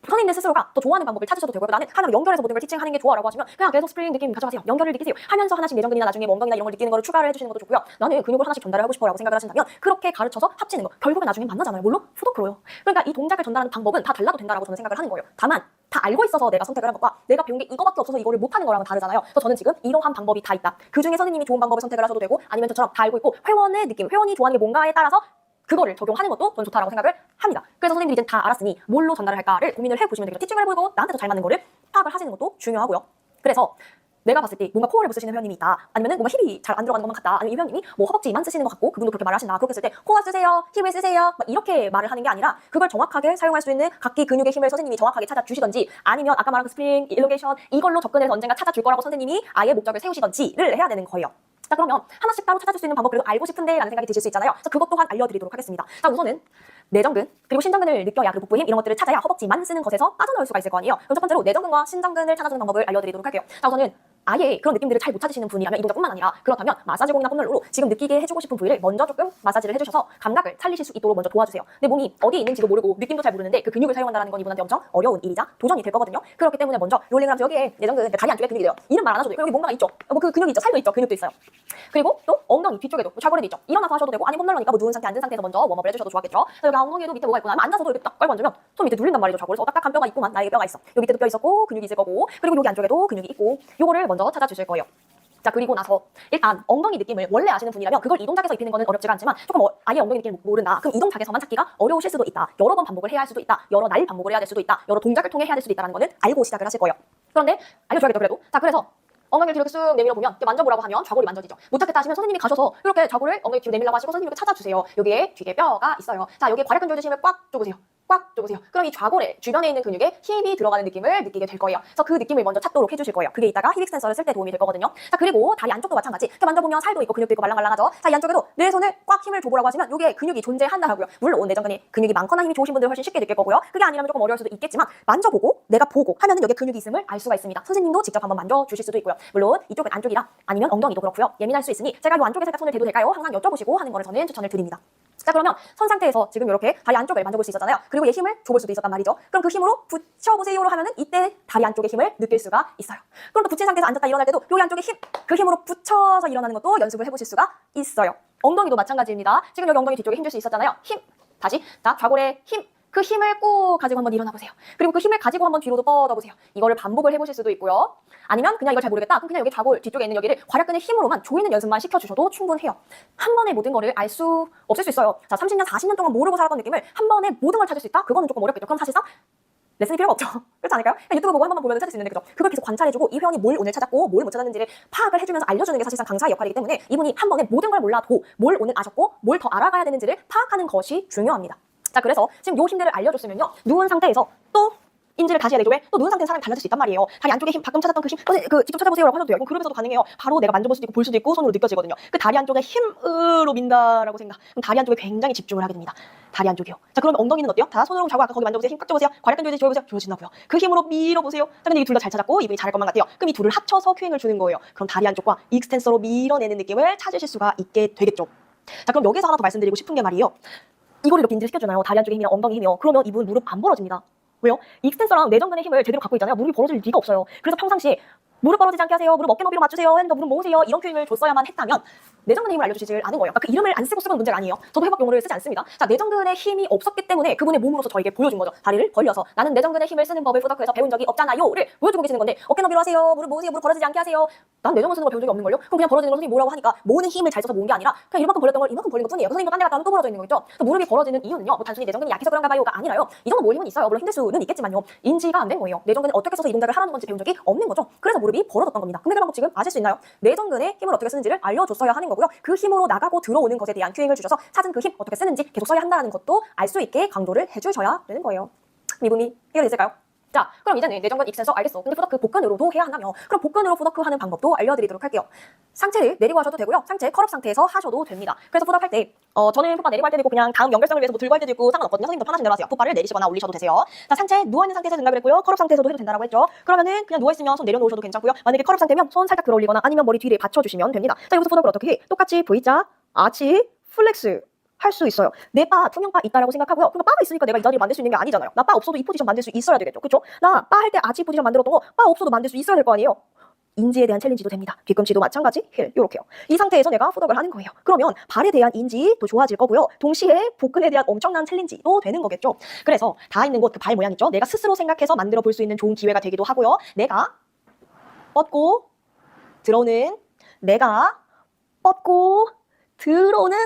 선생님들 스스로가 더 좋아하는 방법을 찾으셔도 되고요. 나는 하나로 연결해서 모든 걸 티칭하는 게 좋아라고 하시면 그냥 계속 스프링 느낌 가져가세요. 연결을 느끼세요. 하면서 하나씩 내전근이나 나중에 멍덩이나 이런 걸 느끼는 거를 추가를 해주시는 것도 좋고요. 나는 근육을 하나씩 전달을 하고 싶어라고 생각을 하신다면 그렇게 가르쳐서 합치는 거. 결국엔 나중에 만나잖아요. 물론 푸드크로요. 그러니까 이 동작을 전달하는 방법은 다 달라도 된다라고 저는 생각을 하는 거예요. 다만 다 알고 있어서 내가 선택을 한 것과 내가 배운 게 이거밖에 없어서 이거를 못하는 거랑은 다르잖아요. 그래서 저는 지금 이러한 방법이 다 있다. 그 중에 선생님이 좋은 방법을 선택을 하셔도 되고 아니면 저처럼 다 알고 있고 회원의 느낌, 회원이 좋아하는 게 뭔가에 따라서 그거를 적용하는 것도 저는 좋다라고 생각을 합니다. 그래서 선생님들이 이제 다 알았으니 뭘로 전달을 할까를 고민을 해보시면 되겠죠. 티칭을 해보고 나한테 더 잘 맞는 거를 파악을 하시는 것도 중요하고요. 그래서 내가 봤을 때 뭔가 코어를 못 쓰시는 회원님이 있다. 아니면 뭔가 힙이 잘 안 들어가는 것만 같다. 아니면 이 회원님이 뭐 허벅지만 쓰시는 것 같고 그분도 그렇게 말을 하신다. 그렇게 했을 때 코어 쓰세요, 힙을 쓰세요 막 이렇게 말을 하는 게 아니라 그걸 정확하게 사용할 수 있는 각기 근육의 힘을 선생님이 정확하게 찾아주시던지 아니면 아까 말한 그 스프링, 일로게이션 이걸로 접근해서 언젠가 찾아줄 거라고 선생님이 아예 목적을 세우시던지를 해야 되는 거예요. 자 그러면 하나씩 따로 찾아줄 수 있는 방법 그래도 알고 싶은데 라는 생각이 드실 수 있잖아요. 그래서 그것 또한 알려드리도록 하겠습니다. 자 우선은 내전근 그리고 신전근을 느껴야 그리고 복부힘 이런 것들을 찾아야 허벅지만 쓰는 것에서 빠져나올 수가 있을 거 아니에요. 그럼 첫 번째로 내전근과 신전근을 찾아주는 방법을 알려드리도록 할게요. 자 우선은 아예 그런 느낌들을 잘 못 찾으시는 분이라면 이 동작뿐만 아니라 그렇다면 마사지공이나 폼롤러로 지금 느끼게 해주고 싶은 부위를 먼저 조금 마사지를 해주셔서 감각을 살리실 수 있도록 먼저 도와주세요. 내 몸이 어디에 있는지도 모르고 느낌도 잘 모르는데 그 근육을 사용한다는 건 이분한테 엄청 어려운 일이자 도전이 될 거거든요. 그렇기 때문에 먼저 롤링을 하면서 여기에 내전근 다리 안쪽에 근육이 돼요. 이름 말 안 하셔도 돼요. 여기 뭔가가 있죠. 뭐 그 근육이 있죠. 살도 있죠. 근육도 있어요. 그리고 또 엉덩이 뒤쪽에도 좌골에도 있죠. 일어나서 하셔도 되고 아니 폼롤러니까 뭐 누운 상태 앉은 상태에서 먼저 웜업을 해주셔도 좋았겠죠. 그래서 여기 엉덩이에도 밑에 뭐가 있구나 하면 앉아서도 이렇게 딱 깔고 앉으면 손 밑에 눌린단 말이죠. 좌골에서 딱딱한 뼈가 있구만. 나에게 뼈가 있어. 여기 밑에도 뼈 있었고 근육이 있을 거고 그리고 여기 안쪽에도 근육이 있고 요거를 먼저 찾아주실 거예요. 자 그리고 나서 일단 엉덩이 느낌을 원래 아시는 분이라면 그걸 이 동작에서 입히는 거는 어렵지가 않지만 조금 아예 엉덩이 느낌을 모른다. 그럼 이 동작에서만 찾기가 어려우실 수도 있다. 여러 번 반복을 해야 할 수도 있다. 여러 날 반복을 해야 될 수도 있다. 여러 동작을 통해 해야 될 수도 있다는 거는 알고 시작을 하실 거예요. 그런데 알려줘야겠죠 그래도. 자 그래서 엉덩이를 뒤로 쑥 내밀어 보면 이렇게 만져보라고 하면 좌골이 만져지죠. 못 찾겠다 하시면 선생님이 가셔서 이렇게 좌골을 엉덩이 뒤로 내밀라고 하시고 선생님이 찾아주세요. 여기에 뒤에 뼈가 있어요. 자 여기에 괄약근조제 힘을 꽉 줘보세요. 꽉 줘보세요. 그럼 이 좌골의 주변에 있는 근육에 힘이 들어가는 느낌을 느끼게 될 거예요. 그래서 그 느낌을 먼저 찾도록 해주실 거예요. 그게 이따가 힙 익스텐서를 쓸 때 도움이 될 거거든요. 자 그리고 다리 안쪽도 마찬가지. 이렇게 만져보면 살도 있고 근육도 있고 말랑말랑하죠. 자 이 안쪽에도 내 손을 꽉 힘을 줘보라고 하시면 이게 근육이 존재한다라고요. 물론 내전근이 근육이 많거나 힘이 좋으신 분들 훨씬 쉽게 느낄 거고요. 그게 아니라면 조금 어려울 수도 있겠지만 만져보고 내가 보고 하면은 여기에 근육이 있음을 알 수가 있습니다. 선생님도 직접 한번 만져주실 수도 있고요. 물론 이쪽은 안쪽이라 아니면 엉덩이도 그렇고요. 예민할 수 있으니 제가 이 안쪽에 살짝 손을 대도 될까요? 항상 여쭤보시고 하는 거를 저는 추천을 드립니다. 자 그러면 선 상태에서 지금 이렇게 다리 안쪽을 만져볼 수 있었잖아요. 그리고 얘 힘을 줘볼 수도 있었단 말이죠. 그럼 그 힘으로 붙여보세요로 하면은 이때 다리 안쪽의 힘을 느낄 수가 있어요. 그럼 또 붙인 상태에서 앉았다 일어날 때도 여기 안쪽에 힘, 그 힘으로 붙여서 일어나는 것도 연습을 해보실 수가 있어요. 엉덩이도 마찬가지입니다. 지금 여기 엉덩이 뒤쪽에 힘줄 수 있었잖아요. 힘, 다시 자 좌골의 힘. 그 힘을 꼭 가지고 한번 일어나 보세요. 그리고 그 힘을 가지고 한번 뒤로도 뻗어보세요. 이거를 반복을 해보실 수도 있고요. 아니면 그냥 이걸 잘 모르겠다. 그럼 그냥 여기 좌골 뒤쪽에 있는 여기를 괄약근의 힘으로만 조이는 연습만 시켜주셔도 충분해요. 한 번에 모든 거를 알 수 없을 수 있어요. 자 30년, 40년 동안 모르고 살았던 느낌을 한 번에 모든 걸 찾을 수 있다? 그거는 조금 어렵겠죠. 그럼 사실상 레슨이 필요가 없죠. 그렇지 않을까요? 그냥 유튜브 보고 한 번만 보면 찾을 수 있는데 그죠? 그걸 계속 관찰해주고 이 회원이 뭘 오늘 찾았고 뭘 못 찾았는지를 파악을 해주면서 알려주는 게 사실상 강사의 역할이기 때문에 이분이 한 번에 모든 걸 몰라도 뭘 오늘 아셨고 뭘 더 알아가야 되는지를 파악하는 것이 중요합니다. 자 그래서 지금 요 힘들을 알려줬으면요. 누운 상태에서 또 인지를 다시 해야 되죠. 왜? 또 누운 상태는 사람이 달라질 수 있단 말이에요. 다리 안쪽에 힘 방금 찾았던 그 힘 그 직접 찾아보세요라고 하셔도 돼요. 이건 그러면서도 가능해요. 바로 내가 만져볼 수도 있고 볼 수도 있고 손으로 느껴지거든요. 그 다리 안쪽에 힘으로 민다라고 생각. 그럼 다리 안쪽에 굉장히 집중을 하게 됩니다. 다리 안쪽이요. 자 그러면 엉덩이는 어때요? 자 손으로 잡고 아까 거기 만져보세요. 힘 꽉 줘보세요. 괄약근조제 줘보세요. 좋아진다고요. 그 힘으로 밀어보세요. 자 근데 이 둘 다 잘 찾았고 이분이 잘할 것만 같아요. 그럼 이 둘을 합쳐서 큐잉을 주는 거예요. 그럼 다리 안쪽과 익스텐서로 밀어내는 느낌을 찾으실 수가 있게 되겠죠. 자 그럼 여기서 하나 더 말씀드리고 싶은 게 말이에요. 이거를 이렇게 인지시켜주나요? 다리 안쪽의 힘이랑 엉덩이 힘이요. 그러면 이분 무릎 안 벌어집니다. 왜요? 익스텐서랑 내전근의 힘을 제대로 갖고 있잖아요. 무릎이 벌어질 리가 없어요. 그래서 평상시에 무릎 벌어지지 않게 하세요. 무릎 어깨 너비로 맞추세요. 핸드 무릎 모으세요. 이런 큐잉을 줬어야만 했다면 내전근의 힘을 알려주시질 않은 거예요. 그러니까 그 이름을 안 쓰고 쓰면 문제가 아니에요. 저도 회복 용어를 쓰지 않습니다. 자 내전근의 힘이 없었기 때문에 그분의 몸으로서 저에게 보여준 거죠. 다리를 벌려서 나는 내전근의 힘을 쓰는 법을 푸더크에서 배운 적이 없잖아요를 보여주고 계시는 건데 어깨 너비로 하세요. 무릎 모으세요. 무릎 벌어지지 않게 하세요. 난 내전근 쓰는 거 배운 적이 없는 걸요. 그럼 그냥 벌어지는 걸 선생님이 뭐라고 하니까 모으는 힘을 잘 써서 모은 게 아니라 그냥 이만큼 벌렸던 걸 이만큼 벌린 것 뿐이에요. 선생님도 딴 데 갔다 하면 또 벌어져 있는 거죠. 무릎이 벌어지는 이유는요. 뭐 단순히 내전근이 약해서 그런가 봐요가 아니라요. 이 정도 모을 힘은 있어요. 물론 힘들 수는 있겠지만요. 인지가 안 된 거예요. 내전근은 어떻게 써서 이 동작을 하라는 건지 배운 적이 없는 거죠. 그래서 무릎이 일이 벌어졌던 겁니다. 근데 그 방법 지금 아실 수 있나요? 내전근의 힘을 어떻게 쓰는지를 알려줬어야 하는 거고요. 그 힘으로 나가고 들어오는 것에 대한 큐잉을 주셔서 찾은 그 힘 어떻게 쓰는지 계속 써야 한다는 것도 알 수 있게 강조를 해주셔야 되는 거예요. 미분이 해결됐을까요? 자, 그럼 이제는 내전근 익센서 알겠어. 근데 푸더크 복근으로도 해야 한다며. 그럼 복근으로 푸더크 하는 방법도 알려드리도록 할게요. 상체를 내리고 하셔도 되고요. 상체 컬업 상태에서 하셔도 됩니다. 그래서 푸더 할 때, 저는 풋바 내리고 할 때도 있고 그냥 다음 연결성을 위해서 뭐 들고 할 때도 있고 상관없거든요. 선생님도 편하신 대로 하세요. 풋바를 내리시거나 올리셔도 되세요. 자, 상체 누워있는 상태에서 된다고 그랬고요. 컬업 상태에서도 해도 된다고 했죠. 그러면은 그냥 누워있으면 손 내려놓으셔도 괜찮고요. 만약에 컬업 상태면 손 살짝 들어 올리거나 아니면 머리 뒤를 받쳐주시면 됩니다. 자, 여기서 푸더를 어떻게 해? 똑같이 V자, 아치, 플렉스 할 수 있어요. 내 바, 투명바 있다라고 생각하고요. 그러니까 바가 있으니까 내가 이 자리를 만들 수 있는 게 아니잖아요. 나 바 없어도 이 포지션 만들 수 있어야 되겠죠. 그렇죠? 나 바 할 때 아치 포지션 만들었던 거 바 없어도 만들 수 있어야 될 거 아니에요. 인지에 대한 챌린지도 됩니다. 뒤꿈치도 마찬가지, 힐, 요렇게요. 이 상태에서 내가 푸덕을 하는 거예요. 그러면 발에 대한 인지도 좋아질 거고요. 동시에 복근에 대한 엄청난 챌린지도 되는 거겠죠. 그래서 다 있는 곳 그 발 모양 있죠? 내가 스스로 생각해서 만들어 볼 수 있는 좋은 기회가 되기도 하고요. 내가 뻗고 들어오는, 내가 뻗고 들어오는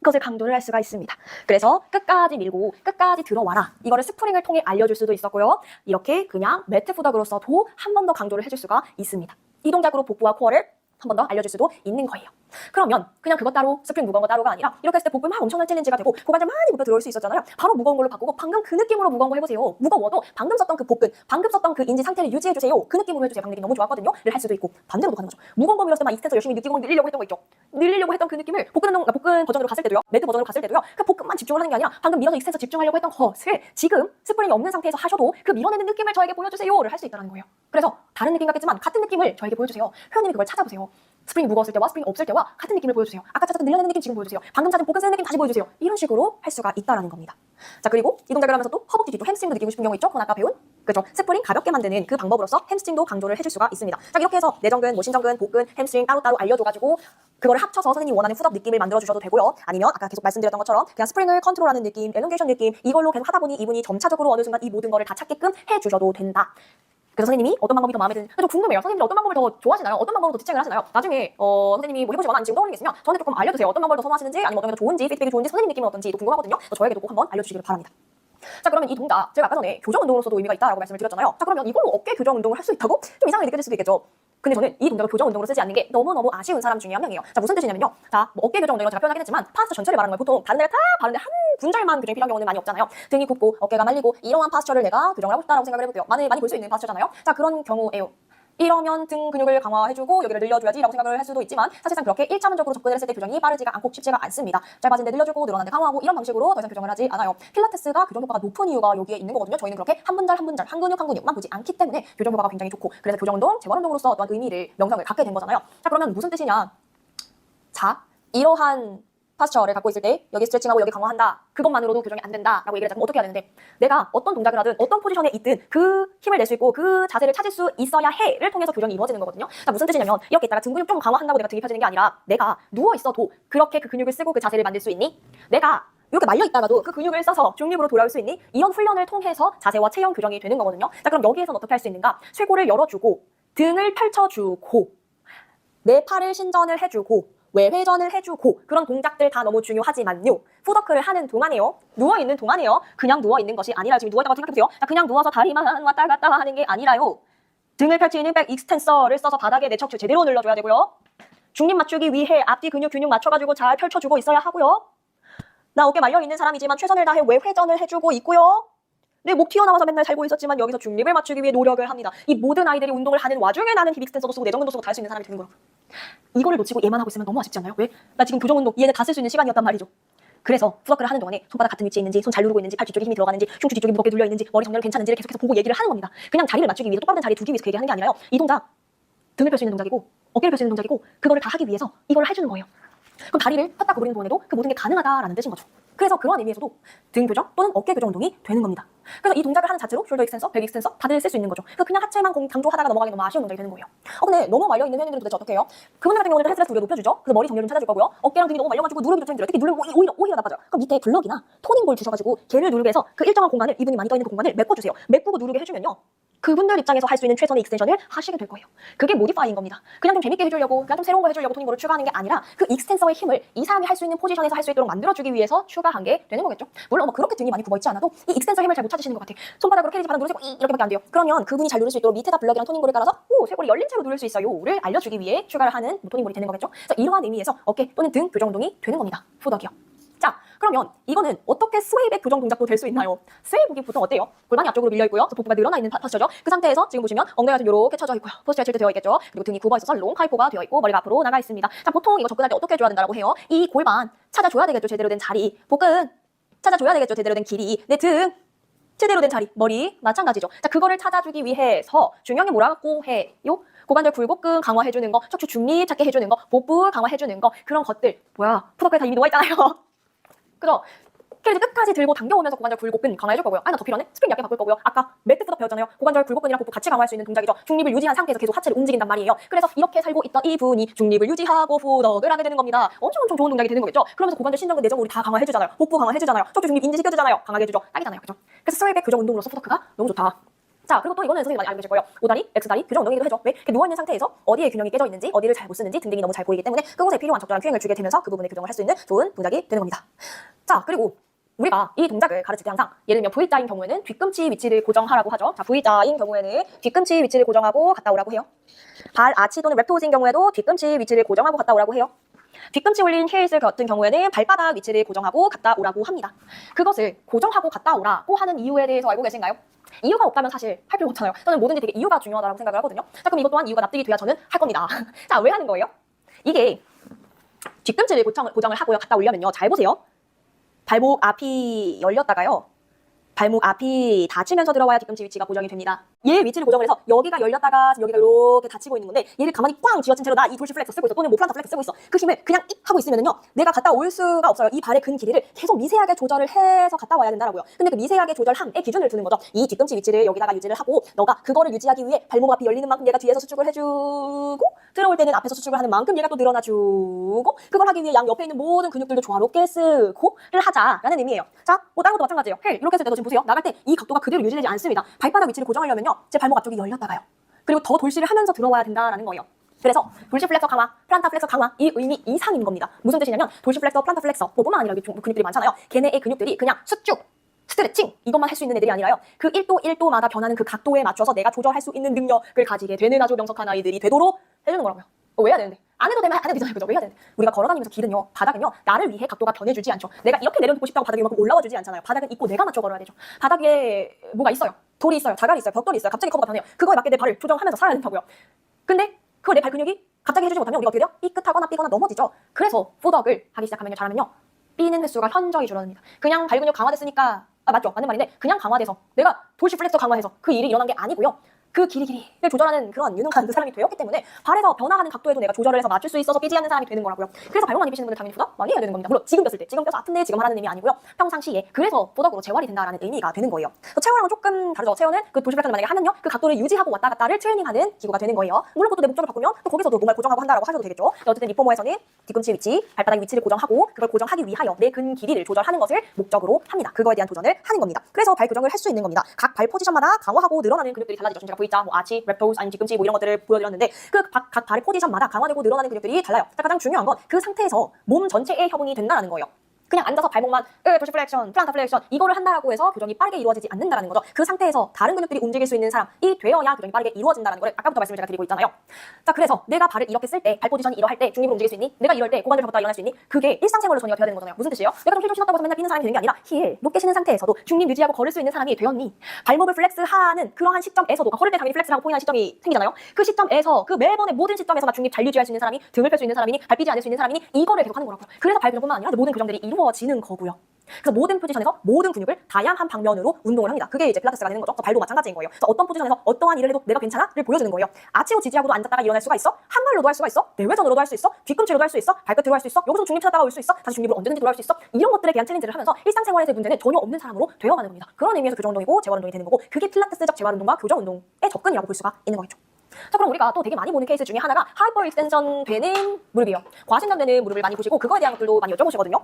것을 강조를 할 수가 있습니다. 그래서 끝까지 밀고 끝까지 들어와라. 이거를 스프링을 통해 알려줄 수도 있었고요. 이렇게 그냥 매트 푸덕으로서도 한 번 더 강조를 해줄 수가 있습니다. 이 동작으로 복부와 코어를 한 번 더 알려줄 수도 있는 거예요. 그러면 그냥 그것 따로 스프링 무거운 거 따로가 아니라 이렇게 했을 때 복부 막 엄청난 챌린지가 되고 고관절 많이 굽혀 들어올 수 있었잖아요. 바로 무거운 걸로 바꾸고 방금 그 느낌으로 무거운 거 해보세요. 무거워도 방금 썼던 그 복근, 방금 썼던 그 인지 상태를 유지해주세요. 그 느낌으로 해주세요. 방금 느낌 너무 좋았거든요. 를 할 수도 있고 반대로도 가는 거죠. 무거운 거 밀었을 때 막 익스텐서 열심히 느끼고 늘리려고 했던 거 있죠. 늘리려고 했던 그 느낌을 복근 버전으로 갔을 때도요. 매트 버전으로 갔을 때도요. 그 복근만 집중을 하는 게 아니라 방금 밀어서 익스텐서 집중하려고 했던 것을 지금 스프링이 없는 상태에서 하셔도 그 밀어내는 느낌을 저에게 보여주세요를 할 수 있다는 거예요. 그래서 다른 느낌 같겠지만 같은 느낌을 저에게 보여주세요. 회원님이 그걸 찾아보세요. 스프링이 무거웠을 때와 스프링이 없을 때와 같은 느낌을 보여주세요. 아까 찾았던 늘려내는 느낌 지금 보여주세요. 방금 찾은 복근 쓰는 느낌 다시 보여주세요. 이런 식으로 할 수가 있다는 겁니다. 자, 그리고 이 동작을 하면서 또 허벅지 뒤쪽 햄스트링도 느끼고 싶은 경우 있죠? 그건 아까 배운 그죠? 스프링 가볍게 만드는 그 방법으로서 햄스트링도 강조를 해줄 수가 있습니다. 자, 이렇게 해서 내전근, 뭐 신전근, 복근, 햄스트링 따로따로 알려줘가지고 그거를 합쳐서 선생님이 원하는 푸덕 느낌을 만들어주셔도 되고요. 아니면 아까 계속 말씀드렸던 것처럼 그냥 스프링을 컨트롤하는 느낌, 엘롱게이션 느낌 이걸로 계속 하다 보니 이분이 점차적으로 어느 순간 이 모든 거를 다 찾게끔 해주셔도 된다. 그래서 선생님이 어떤 방법이 더 마음에 드는, 좀 궁금해요. 선생님들 어떤 방법을 더 좋아하시나요? 어떤 방법으로 더 지책을 하시나요? 나중에 선생님이 뭐 해보시거나 아니면 지금 떠오르는 게 있으면 저한테 조금 알려주세요. 어떤 방법을 더 선호하시는지 아니면 어떤 게 더 좋은지, 피드백이 좋은지, 선생님 느낌은 어떤지도 궁금하거든요. 저에게도 꼭 한번 알려주시길 바랍니다. 자, 그러면 이 동작 제가 아까 전에 교정 운동으로서도 의미가 있다라고 말씀을 드렸잖아요. 자, 그러면 이걸로 어깨 교정 운동을 할 수 있다고? 좀 이상하게 느껴질 수도 있겠죠. 근데 저는 이 동작을 교정 운동으로 쓰지 않는 게 너무너무 아쉬운 사람 중에 한 명이에요. 자, 무슨 뜻이냐면요. 자, 뭐 어깨 교정 운동이라고 제가 표현하긴 했지만 파스처 전체를 말하는 거예요. 보통 다른 데가 다 바른데 한 군절만 교정이 필요한 경우는 많이 없잖아요. 등이 굽고 어깨가 말리고 이러한 파스처를 내가 교정을 하고 싶다라고 생각을 해볼게요. 많이 볼 수 있는 파스처잖아요. 자, 그런 경우에요. 이러면 등 근육을 강화해주고 여기를 늘려줘야지 라고 생각을 할 수도 있지만 사실상 그렇게 일차원적으로 접근을 했을 때 교정이 빠르지가 않고 쉽지가 않습니다. 짧아진데 늘려주고 늘어난데 강화하고 이런 방식으로 더 이상 교정을 하지 않아요. 필라테스가 교정 효과가 높은 이유가 여기에 있는 거거든요. 저희는 그렇게 한 분절 한 분절 한 근육 한 근육만 보지 않기 때문에 교정 효과가 굉장히 좋고 그래서 교정 운동, 재활 운동으로서 어떠한 의미를 명성을 갖게 된 거잖아요. 자, 그러면 무슨 뜻이냐? 자, 이러한 파스처를 갖고 있을 때 여기 스트레칭하고 여기 강화한다. 그것만으로도 교정이 안 된다라고 얘기를 하자면 어떻게 해야 되는데 내가 어떤 동작을 하든 어떤 포지션에 있든 그 힘을 낼 수 있고 그 자세를 찾을 수 있어야 해를 통해서 교정이 이루어지는 거거든요. 자, 무슨 뜻이냐면 이렇게 있다가 등 근육 좀 강화한다고 내가 등이 펴지는 게 아니라 내가 누워있어도 그렇게 그 근육을 쓰고 그 자세를 만들 수 있니? 내가 이렇게 말려있다가도 그 근육을 써서 중립으로 돌아올 수 있니? 이런 훈련을 통해서 자세와 체형 교정이 되는 거거든요. 자, 그럼 여기에서는 어떻게 할 수 있는가? 쇄골을 열어주고 등을 펼쳐주고 내 팔을 신전을 해주고 외회전을 해주고 그런 동작들 다 너무 중요하지만요. 푸더크를 하는 동안에요. 누워있는 동안에요. 그냥 누워있는 것이 아니라 지금 누워있다고 생각해보세요. 자, 그냥 누워서 다리만 왔다 갔다 하는 게 아니라요. 등을 펼치는 백 익스텐서를 써서 바닥에 내 척추 제대로 눌러줘야 되고요. 중립 맞추기 위해 앞뒤 근육 맞춰가지고 잘 펼쳐주고 있어야 하고요. 나 어깨 말려있는 사람이지만 최선을 다해 외회전을 해주고 있고요. 내 목 튀어나와서 맨날 살고 있었지만 여기서 중립을 맞추기 위해 노력을 합니다. 이 모든 아이들이 운동을 하는 와중에 나는 힙 익스텐서도 쓰고 내전근도 쓰고 다 할 수 있는 사람이 되는 거라고. 이거를 놓치고 얘만 하고 있으면 너무 아쉽지 않나요? 왜? 나 지금 교정 운동 얘네 다 쓸 수 있는 시간이었단 말이죠. 그래서 푸더크를 하는 동안에 손바닥 같은 위치에 있는지 손 잘 누르고 있는지 팔 뒤쪽에 힘이 들어가는지 흉추 뒤쪽이 무겁게 눌려 있는지 머리 정렬 괜찮은지를 계속해서 보고 얘기를 하는 겁니다. 그냥 자리를 맞추기 위해서 똑바른 자리에 두기 위해서 그 얘기하는 게 아니라요. 이 동작 등을 펼 수 있는 동작이고 어깨를 펼 수 있는 동작이고 그거를 다 하기 위해서 이걸 해주는 거예요. 그럼 다리를 폈다 구부리는 동안에도 그 모든 게 가능하다라는 뜻인 거죠. 그래서 그런 의미에서도 등 교정 또는 어깨 교정 운동이 되는 겁니다. 그래서 이 동작을 하는 자체로 숄더 익스텐서, 백 익스텐서 다들 쓸 수 있는 거죠. 그래서 그냥 하체만 강조하다가 넘어가기 너무 아쉬운 동작이 되는 거예요. 근데 너무 말려있는 회원님들은 도대체 어떻게 해요? 그분들 같은 경우는 헬스레스 우리가 높여주죠. 그래서 머리 정렬 좀 찾아줄 거고요. 어깨랑 등이 너무 말려가지고 누르기도 좀 힘들어요. 특히 누르면 오히려 나빠져요. 그럼 밑에 블럭이나 토닝볼 주셔가지고 걔를 누르게 해서 그 일정한 공간을 이분이 많이 떠있는 그 공간을 메꿔주세요. 메꾸고 누르게 해주면요. 그분들 입장에서 할 수 있는 최선의 익스텐션을 하시게 될 거예요. 그게 모디파이인 겁니다. 그냥 좀 재밌게 해주려고, 그냥 좀 새로운 거 해주려고 토닝볼을 추가하는 게 아니라 그 익스텐서의 힘을 이 사람이 할 수 있는 포지션에서 할 수 있도록 만들어주기 위해서 추가한 게 되는 거겠죠. 물론 뭐 그렇게 등이 많이 굽어있지 않아도 이 익스텐서 힘을 잘 못 찾으시는 것 같아. 손바닥으로 캐리지 바닥 누르시고 이렇게밖에 안 돼요. 그러면 그분이 잘 누를 수 있도록 밑에다 블럭이랑 토닝볼을 깔아서 쇄골이 열린 채로 누를 수 있어요를 알려주기 위해 추가를 하는 토닝볼이 되는 거겠죠. 그래서 이러한 의미에서 어깨 또는 등 교정 운동이 되는 겁니다. 푸덕이요. 자, 그러면 이거는 어떻게 스웨이백 교정 동작도 될 수 있나요? 스웨이백이 보통 어때요? 골반이 앞쪽으로 밀려 있고요. 복부가 늘어나 있는 포스처죠. 그 상태에서 지금 보시면 엉덩이가 좀 이렇게 쳐져 있고요. 포스처 칠때 되어 있겠죠. 그리고 등이 굽어 있어서 롱 하이포가 되어 있고 머리가 앞으로 나가 있습니다. 자, 보통 이거 접근할 때 어떻게 해줘야 된다고 해요? 이 골반 찾아줘야 되겠죠. 제대로 된 자리. 복근 찾아줘야 되겠죠. 제대로 된 길이. 내 등 제대로 된 자리. 머리 마찬가지죠. 자, 그거를 찾아주기 위해서 중요한 게 뭐라고 해요? 고관절 굴곡근 강화해주는 거, 척추 중립 찾게 해주는 거, 복부 강화해주는 거, 그런 것들. 뭐야, 푸덕에 다 이미 누워있잖아요. 그죠? 캐리지 끝까지 들고 당겨오면서 고관절 굴곡근 강화해줄 거고요. 나 더 필요하네? 스프링 얇게 바꿀 거고요. 아까 매트 푸덕 배웠잖아요. 고관절 굴곡근이랑 복부 같이 강화할 수 있는 동작이죠. 중립을 유지한 상태에서 계속 하체를 움직인단 말이에요. 그래서 이렇게 살고 있던 이분이 중립을 유지하고 푸덕을 하게 되는 겁니다. 엄청 좋은 동작이 되는 거겠죠? 그러면서 고관절 신전근 내전근 우리 다 강화해주잖아요. 복부 강화해주잖아요. 척추 중립 인지시켜주잖아요. 강하게 해주죠. 딱이잖아요. 그죠? 그래서 스웨이백 교정 운동으로서 푸덕크가 너무 좋다. 자, 그리고 또 이거는 선생님 많이 알고 계실 거예요. O다리, X다리 교정 운동이기도 해줘. 왜? 누워있는 상태에서 어디에 균형이 깨져 있는지, 어디를 잘 못 쓰는지 등등이 너무 잘 보이기 때문에 그곳에 필요한 적절한 균형을 주게 되면서 그 부분의 교정을 할 수 있는 좋은 동작이 되는 겁니다. 자, 그리고 우리가 이 동작을 가르칠 때 항상 예를 들면 V자인 경우에는 뒤꿈치 위치를 고정하라고 하죠. 자, V자인 경우에는 뒤꿈치 위치를 고정하고 갔다 오라고 해요. 발 아치 또는 랩토즈인 경우에도 뒤꿈치 위치를 고정하고 갔다 오라고 해요. 뒤꿈치 올린 힐스 같은 경우에는 발바닥 위치를 고정하고 갔다 오라고 합니다. 그것을 고정하고 갔다 오라고 하는 이유에 대해서 알고 계신가요? 이유가 없다면 사실 할 필요 없잖아요. 저는 뭐든지 되게 이유가 중요하다고 생각을 하거든요. 자, 그럼 이것 또한 이유가 납득이 돼야 저는 할 겁니다. 자, 왜 하는 거예요? 이게 뒤꿈치를 고정을 하고요. 갔다 오려면요. 잘 보세요. 발목 앞이 열렸다가요. 발목 앞이 닫히면서 들어와야 뒤꿈치 위치가 고정이 됩니다. 얘 위치를 고정을 해서 여기가 열렸다가 여기가 이렇게 닫히고 있는 건데 얘를 가만히 꽝 쥐어친 채로 나 이 돌시 플렉서 쓰고 있어 또는 뭐 플란타 플렉서 쓰고 있어. 그 힘을 그냥 익 하고 있으면은요 내가 갔다 올 수가 없어요. 이 발의 근 길이를 계속 미세하게 조절을 해서 갔다 와야 된다라고요. 근데 그 미세하게 조절함의 기준을 두는 거죠. 이 뒤꿈치 위치를 여기다가 유지를 하고 너가 그거를 유지하기 위해 발목 앞이 열리는 만큼 얘가 뒤에서 수축을 해주고 들어올 때는 앞에서 수축을 하는 만큼 얘가 또 늘어나주고 그걸 하기 위해 양 옆에 있는 모든 근육들도 조화롭게 쓰고를 하자라는 의미예요. 자, 뭐 다른 것도 마찬가지예요. 헬 이렇게 했을 때도 지금 보세요. 나갈 때 이 각도가 그대로 유지되지 않습니다. 발바닥 위치를 고정하려면요 제 발목 앞쪽이 열렸다가요. 그리고 더 돌시를 하면서 들어와야 된다라는 거예요. 그래서 돌시 플렉서 강화, 플란타 플렉서 강화 이 의미 이상인 겁니다. 무슨 뜻이냐면 돌시 플렉서, 플란타 플렉서 뭐뿐만 아니라 여기 근육들이 많잖아요. 걔네의 근육들이 그냥 수축, 스트레칭 이것만 할 수 있는 애들이 아니라요. 그 1도 1도마다 변하는 그 각도에 맞춰서 내가 조절할 수 있는 능력을 가지게 되는 아주 명석한 아이들이 되도록 해주는 거라고요. 왜 해야 되는데? 안 해도 되면 안 해도 되잖아요. 그죠? 왜 해야 되는데? 우리가 걸어다니면서 길은요, 바닥은요, 나를 위해 각도가 변해주지 않죠. 내가 이렇게 내려놓고 싶다고 바닥이 이만큼 올라와주지 않잖아요. 바닥은 있고 내가 맞춰 걸어야 되죠. 바닥 위에 뭐가 있어요. 돌이 있어요. 자갈이 있어요. 벽돌이 있어요. 갑자기 커브가 변해요. 그거에 맞게 내 발을 조정하면서 살아야 된다고요. 근데 그걸 내 발 근육이 갑자기 해주지 못하면 우리가 어떻게 돼요? 삐끗하거나 삐거나 넘어지죠. 그래서 푸덕을 하기 시작하면요, 잘하면요, 삐는 횟수가 현저히 줄어듭니다. 그냥 발 근육 강화됐으니까 맞죠? 맞는 말인데 그냥 강화돼서 내가 돌시 플렉서 강화해서 그 일이 일어난 게 아니고요. 그 길이를 조절하는 그런 유능한 그 사람이 되었기 때문에 발에서 변화하는 각도에도 내가 조절을 해서 맞출 수 있어서 삐지 않는 사람이 되는 거라고요. 그래서 발목 많이 삐시는 분들 당연히 푸덕 많이 해야 되는 겁니다. 물론 지금 뺐을 때, 지금 뼈서 아픈데 지금 하라는 의미 아니고요. 평상시에. 그래서 푸덕으로 재활이 된다라는 의미가 되는 거예요. 체어랑은 조금 다르죠. 체어는 그 돌시 플렉서를 만약에 하면요, 그 각도를 유지하고 왔다 갔다를 트레이닝하는 기구가 되는 거예요. 물론 그것도 내 목적을 바꾸면 또 거기서도 뭔가를 고정하고 한다라고 하셔도 되겠죠. 어쨌든 리포머에서는 뒤꿈치 위치, 발바닥 위치를 고정하고 그걸 고정하기 위하여 내 근 길이를 조절하는 것을 목적으로 합니다. 그거에 대한 도전을 하는 겁니다. 그래서 발 교정을 할 수 있는 겁니다. 각 발 포지션마다 강화하고 늘어나는 근육들이 달라지죠. 지금 제가 V자, 뭐 아치, 랩토스, 아니 뒤꿈치 뭐 이런 것들을 보여드렸는데 그 각 발의 포지션마다 강화되고 늘어나는 근육들이 달라요. 자, 가장 중요한 건 그 상태에서 몸 전체의 협응이 된다는 거예요. 그냥 앉아서 발목만 돌시 플렉션, 플란타 플렉션 이거를 한다라고 해서 교정이 빠르게 이루어지지 않는다는 거죠. 그 상태에서 다른 근육들이 움직일 수 있는 사람이 되어야 교정이 빠르게 이루어진다는 거를 아까부터 말씀을 제가 드리고 있잖아요. 자, 그래서 내가 발을 이렇게 쓸 때, 발 포지션이 이러할 때 중립으로 움직일 수 있니? 내가 이럴 때 고관절 접었다 일어날 수 있니? 그게 일상생활로 전이가 돼야 되는 거잖아요. 무슨 뜻이에요? 내가 좀 힐 좀 신었다고 해서 맨날 뛰는 사람이 되는 게 아니라 힐 높게 신은 상태에서도 중립 유지하고 걸을 수 있는 사람이 되었니? 발목을 플렉스하는 그러한 시점에서도 걸을 때 당연히 플렉스하고 포인트하는 시점이 생기잖아요. 그 시점에서 그 매번의 모든 시점에서 나 중립 잘 유지할 수 있는 사람이, 등을 펼 수 있는 사람이니, 발 삐지 않을 수 있는 사람이니 이거를 계속 하는 거라고요. 그래서 발 교정뿐만 아니라 모든 교정들이 이루어지는 거고요. 그래서 모든 포지션에서 모든 근육을 다양한 방면으로 운동을 합니다. 그게 이제 필라테스가 되는 거죠. 그래서 발도 마찬가지인 거예요. 그래서 어떤 포지션에서 어떠한 일을 해도 내가 괜찮아?를 보여주는 거예요. 아치로 지지하고도 앉았다가 일어날 수가 있어. 한발로도 할 수가 있어. 내외전으로도 할 수 있어. 뒤꿈치로도 할 수 있어. 발끝으로 할 수 있어. 여기서 중립 찾다가 올 수 있어. 다시 중립으로 언제든지 돌아올 수 있어. 이런 것들에 대한 챌린지를 하면서 일상생활에서의 문제는 전혀 없는 사람으로 되어가는 겁니다. 그런 의미에서 교정 운동이고 재활 운동이 되는 거고 그게 필라테스적 재활 운동과 교정 운동의 접근이라고 볼 수가 있는 거겠죠. 자, 그럼 우리가 또 되게 많이 보는 케이스 중에 하나가 하이퍼 익스텐션 되는 무릎이에요. 과신전되는 무릎을 많이 보시고 그거에 대한 것들도 많이 여쭤보시거든요.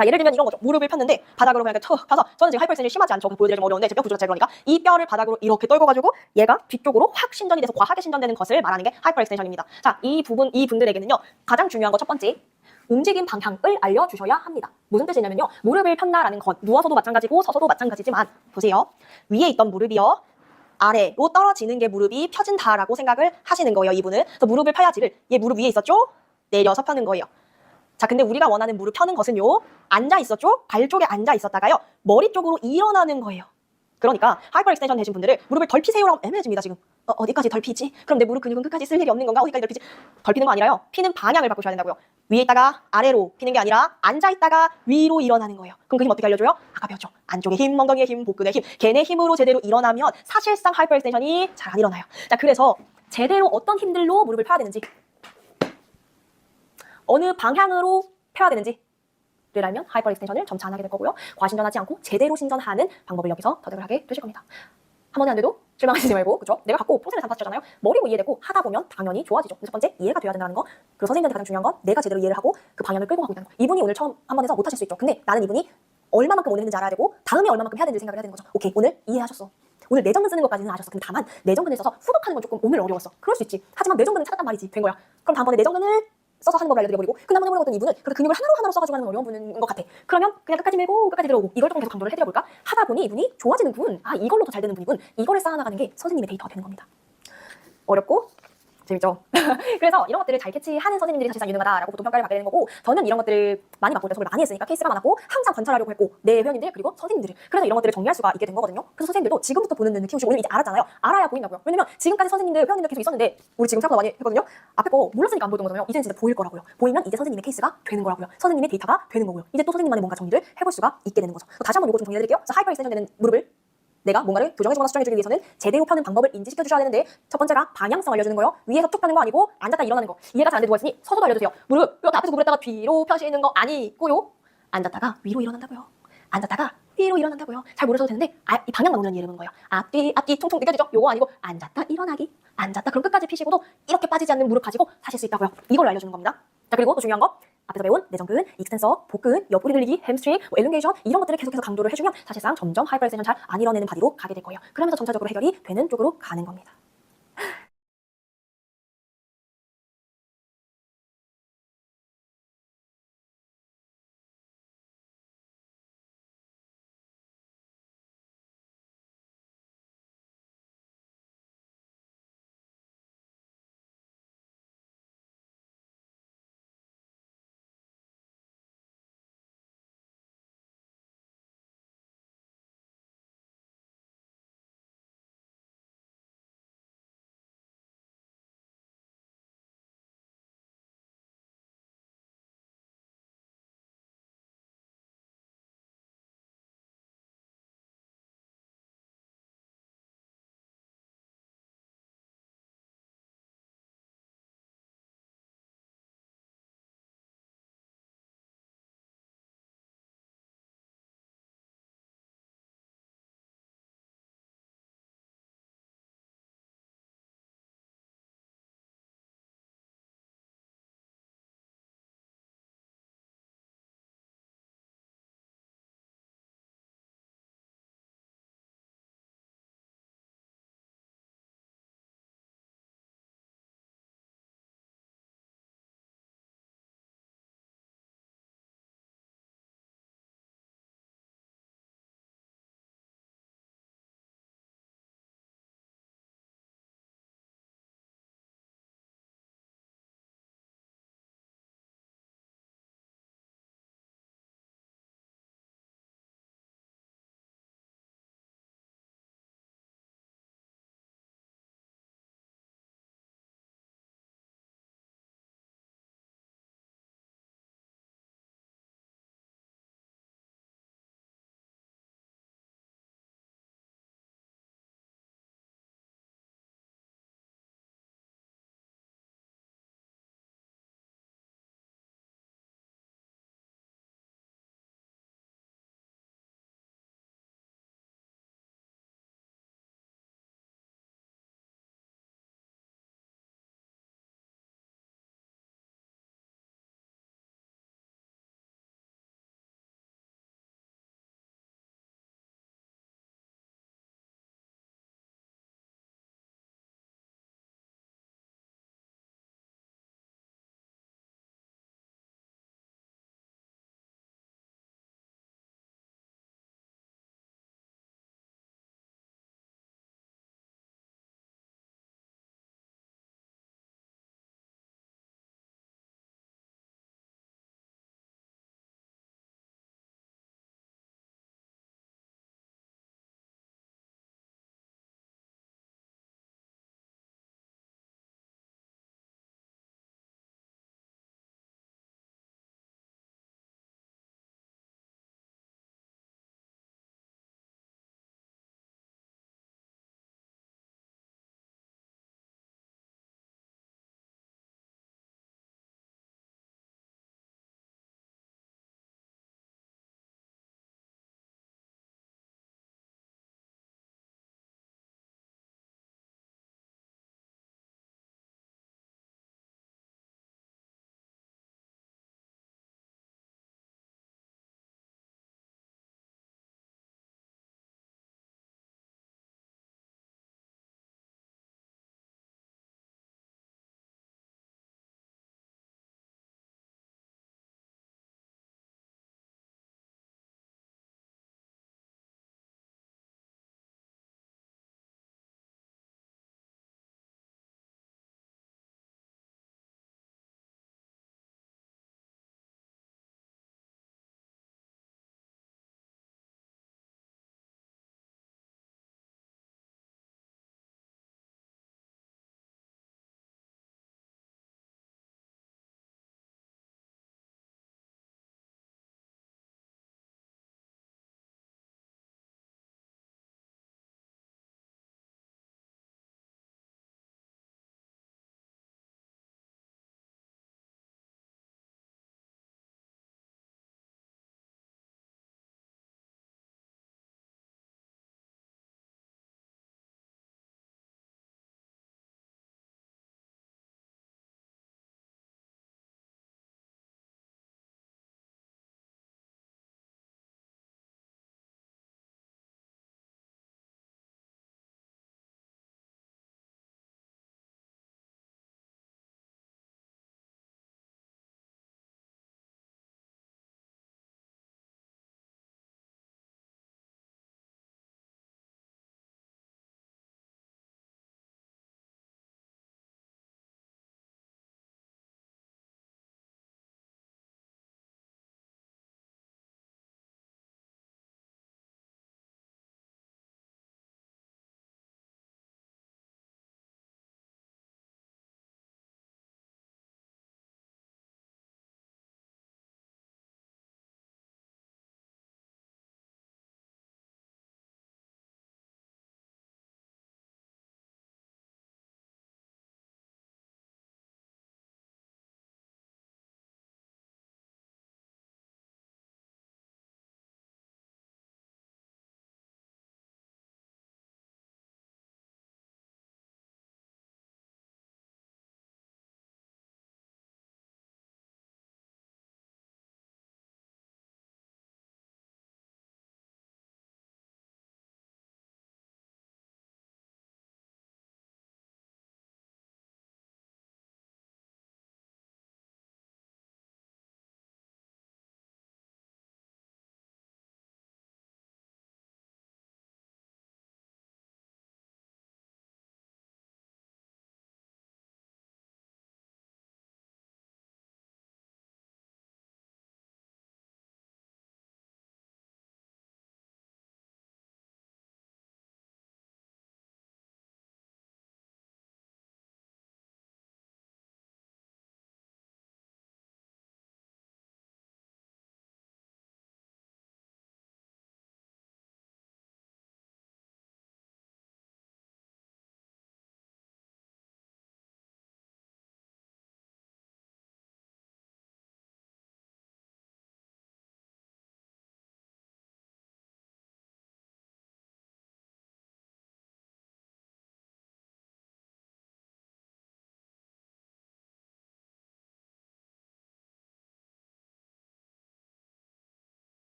자, 예를 들면 이런 거죠. 무릎을 폈는데 바닥으로 그냥 쳐 펴서, 저는 지금 하이퍼엑스텐션이 심하지 않죠. 보여드리기 좀 어려운데 제 뼈 구조 자체가 그러니까 이 뼈를 바닥으로 이렇게 떨궈가지고 얘가 뒤쪽으로 확 신전이 돼서 과하게 신전되는 것을 말하는 게 하이퍼엑스텐션입니다. 자, 이 분들에게는요, 가장 중요한 거 첫 번째, 움직임 방향을 알려주셔야 합니다. 무슨 뜻이냐면요, 무릎을 편다라는 건 누워서도 마찬가지고 서서도 마찬가지지만, 보세요. 위에 있던 무릎이요, 아래로 떨어지는 게 무릎이 펴진다라고 생각을 하시는 거예요, 이분은. 그래서 무릎을 펴야지를, 얘 무릎 위에 있었죠? 내려서 펴는 거예요. 자, 근데 우리가 원하는 무릎 펴는 것은요, 앉아 있었죠? 발 쪽에 앉아 있었다가요, 머리 쪽으로 일어나는 거예요. 그러니까 하이퍼 익스텐션 되신 분들은 무릎을 덜 피세요라고 애매해집니다, 지금. 어디까지 덜 피지? 그럼 내 무릎 근육은 끝까지 쓸 일이 없는 건가? 어디까지 덜 피지? 덜 피는 거 아니라요, 피는 방향을 바꾸셔야 된다고요. 위에 있다가 아래로 피는 게 아니라 앉아 있다가 위로 일어나는 거예요. 그럼 그 힘 어떻게 알려줘요? 아까 배웠죠. 안쪽에 힘, 엉덩이에 힘, 복근에 힘, 걔네 힘으로 제대로 일어나면 사실상 하이퍼 익스텐션이 잘 안 일어나요. 자, 그래서 제대로 어떤 힘들로 무릎을 펴야 되는지, 어느 방향으로 펴야 되는지를 알면 하이퍼 익스텐션을 점차 안 하게 될 거고요. 과신전하지 않고 제대로 신전하는 방법을 여기서 터득을 하게 되실 겁니다. 한 번에 안 돼도 실망하시지 말고, 그렇죠? 내가 갖고 평생을 단파시잖아요. 머리로 이해되고 하다 보면 당연히 좋아지죠. 첫 번째, 이해가 돼야 된다는 거. 그리고 선생님한테 가장 중요한 건 내가 제대로 이해를 하고 그 방향을 끌고 가고 있다는 거. 이분이 오늘 처음 한 번 해서 못 하실 수 있죠. 근데 나는 이분이 얼마만큼 오늘 했는지 알아야 되고 다음에 얼마만큼 해야 되는지 생각을 해야 되는 거죠. 오케이, 오늘 이해하셨어. 오늘 내전근 쓰는 것까지는 아셨어. 근데 다만 내전근을 써서 후덕하는 건 조금 오늘 어려웠어. 그럴 수 있지. 하지만 내전근은 찾았단 말이지. 된 거야. 그럼 다음번에 내전근을 써서 하는 법을 알려드려버리고, 그나마 해보려고 이분은 그렇게 근육을 하나로 써가지고 하는 건 어려운 분인 것 같아. 그러면 그냥 끝까지 밀고 끝까지 들어오고 이걸 조금 계속 강조를 해드려볼까? 하다 보니 이분이 좋아지는군. 아, 이걸로 더 잘 되는 분이군. 이거를 쌓아나가는 게 선생님의 데이터가 되는 겁니다. 어렵고 재밌죠? 그래서 이런 것들을 잘 캐치하는 선생님들이 사실상 유능하다라고 보통 평가를 받게 되는 거고, 저는 이런 것들을 많이 맡고 수업을 많이 했으니까 케이스가 많았고 항상 관찰하려고 했고, 내 회원님들 그리고 선생님들을, 그래서 이런 것들을 정리할 수가 있게 된 거거든요. 그래서 선생님들도 지금부터 보는 눈을 키우시고, 오늘 이제 알았잖아요. 알아야 보인다고요. 왜냐면 지금까지 선생님들, 회원님들 계속 있었는데 우리 지금 생각 많이 했거든요. 앞에 거 몰랐으니까 안 보였던 거잖아요. 이제는 진짜 보일 거라고요. 보이면 이제 선생님의 케이스가 되는 거라고요. 선생님의 데이터가 되는 거고요. 이제 또 선생님만의 뭔가 정리를 해볼 수가 있게 되는 거죠. 다시 한번 이거 좀 정리해드릴게요. 그래서 하이퍼 익스텐션 되는 무릎을 내가 뭔가를 교정해주거나 수정해주기 위해서는 제대로 펴는 방법을 인지시켜 주셔야 되는데, 첫 번째가 방향성 알려주는 거예요. 위에서 쭉 펴는 거 아니고 앉았다 일어나는 거. 이해가 잘 안 되고 있으니 서서도 알려주세요. 무릎 이렇게 앞에서 무릎에다가 뒤로 펴시는 거 아니고요. 앉았다가 위로 일어난다고요. 앉았다가 위로 일어난다고요. 잘 모르셔도 되는데 이 방향만 오는 이해를 보는 거예요. 앞뒤 통통 느껴지죠? 요거 아니고 앉았다 일어나기, 앉았다 그럼 끝까지 피시고도 이렇게 빠지지 않는 무릎 가지고 하실 수 있다고요. 이걸 알려주는 겁니다. 자, 그리고 또 중요한 거, 앞에서 배운 내전근, 익스텐서, 복근, 옆구리 들리기, 햄스트링, 엘링게이션, 이런 것들을 계속해서 강조를 해주면 사실상 점점 하이퍼 익스텐션 잘 안 이뤄내는 바디로 가게 될 거예요. 그러면서 점차적으로 해결이 되는 쪽으로 가는 겁니다.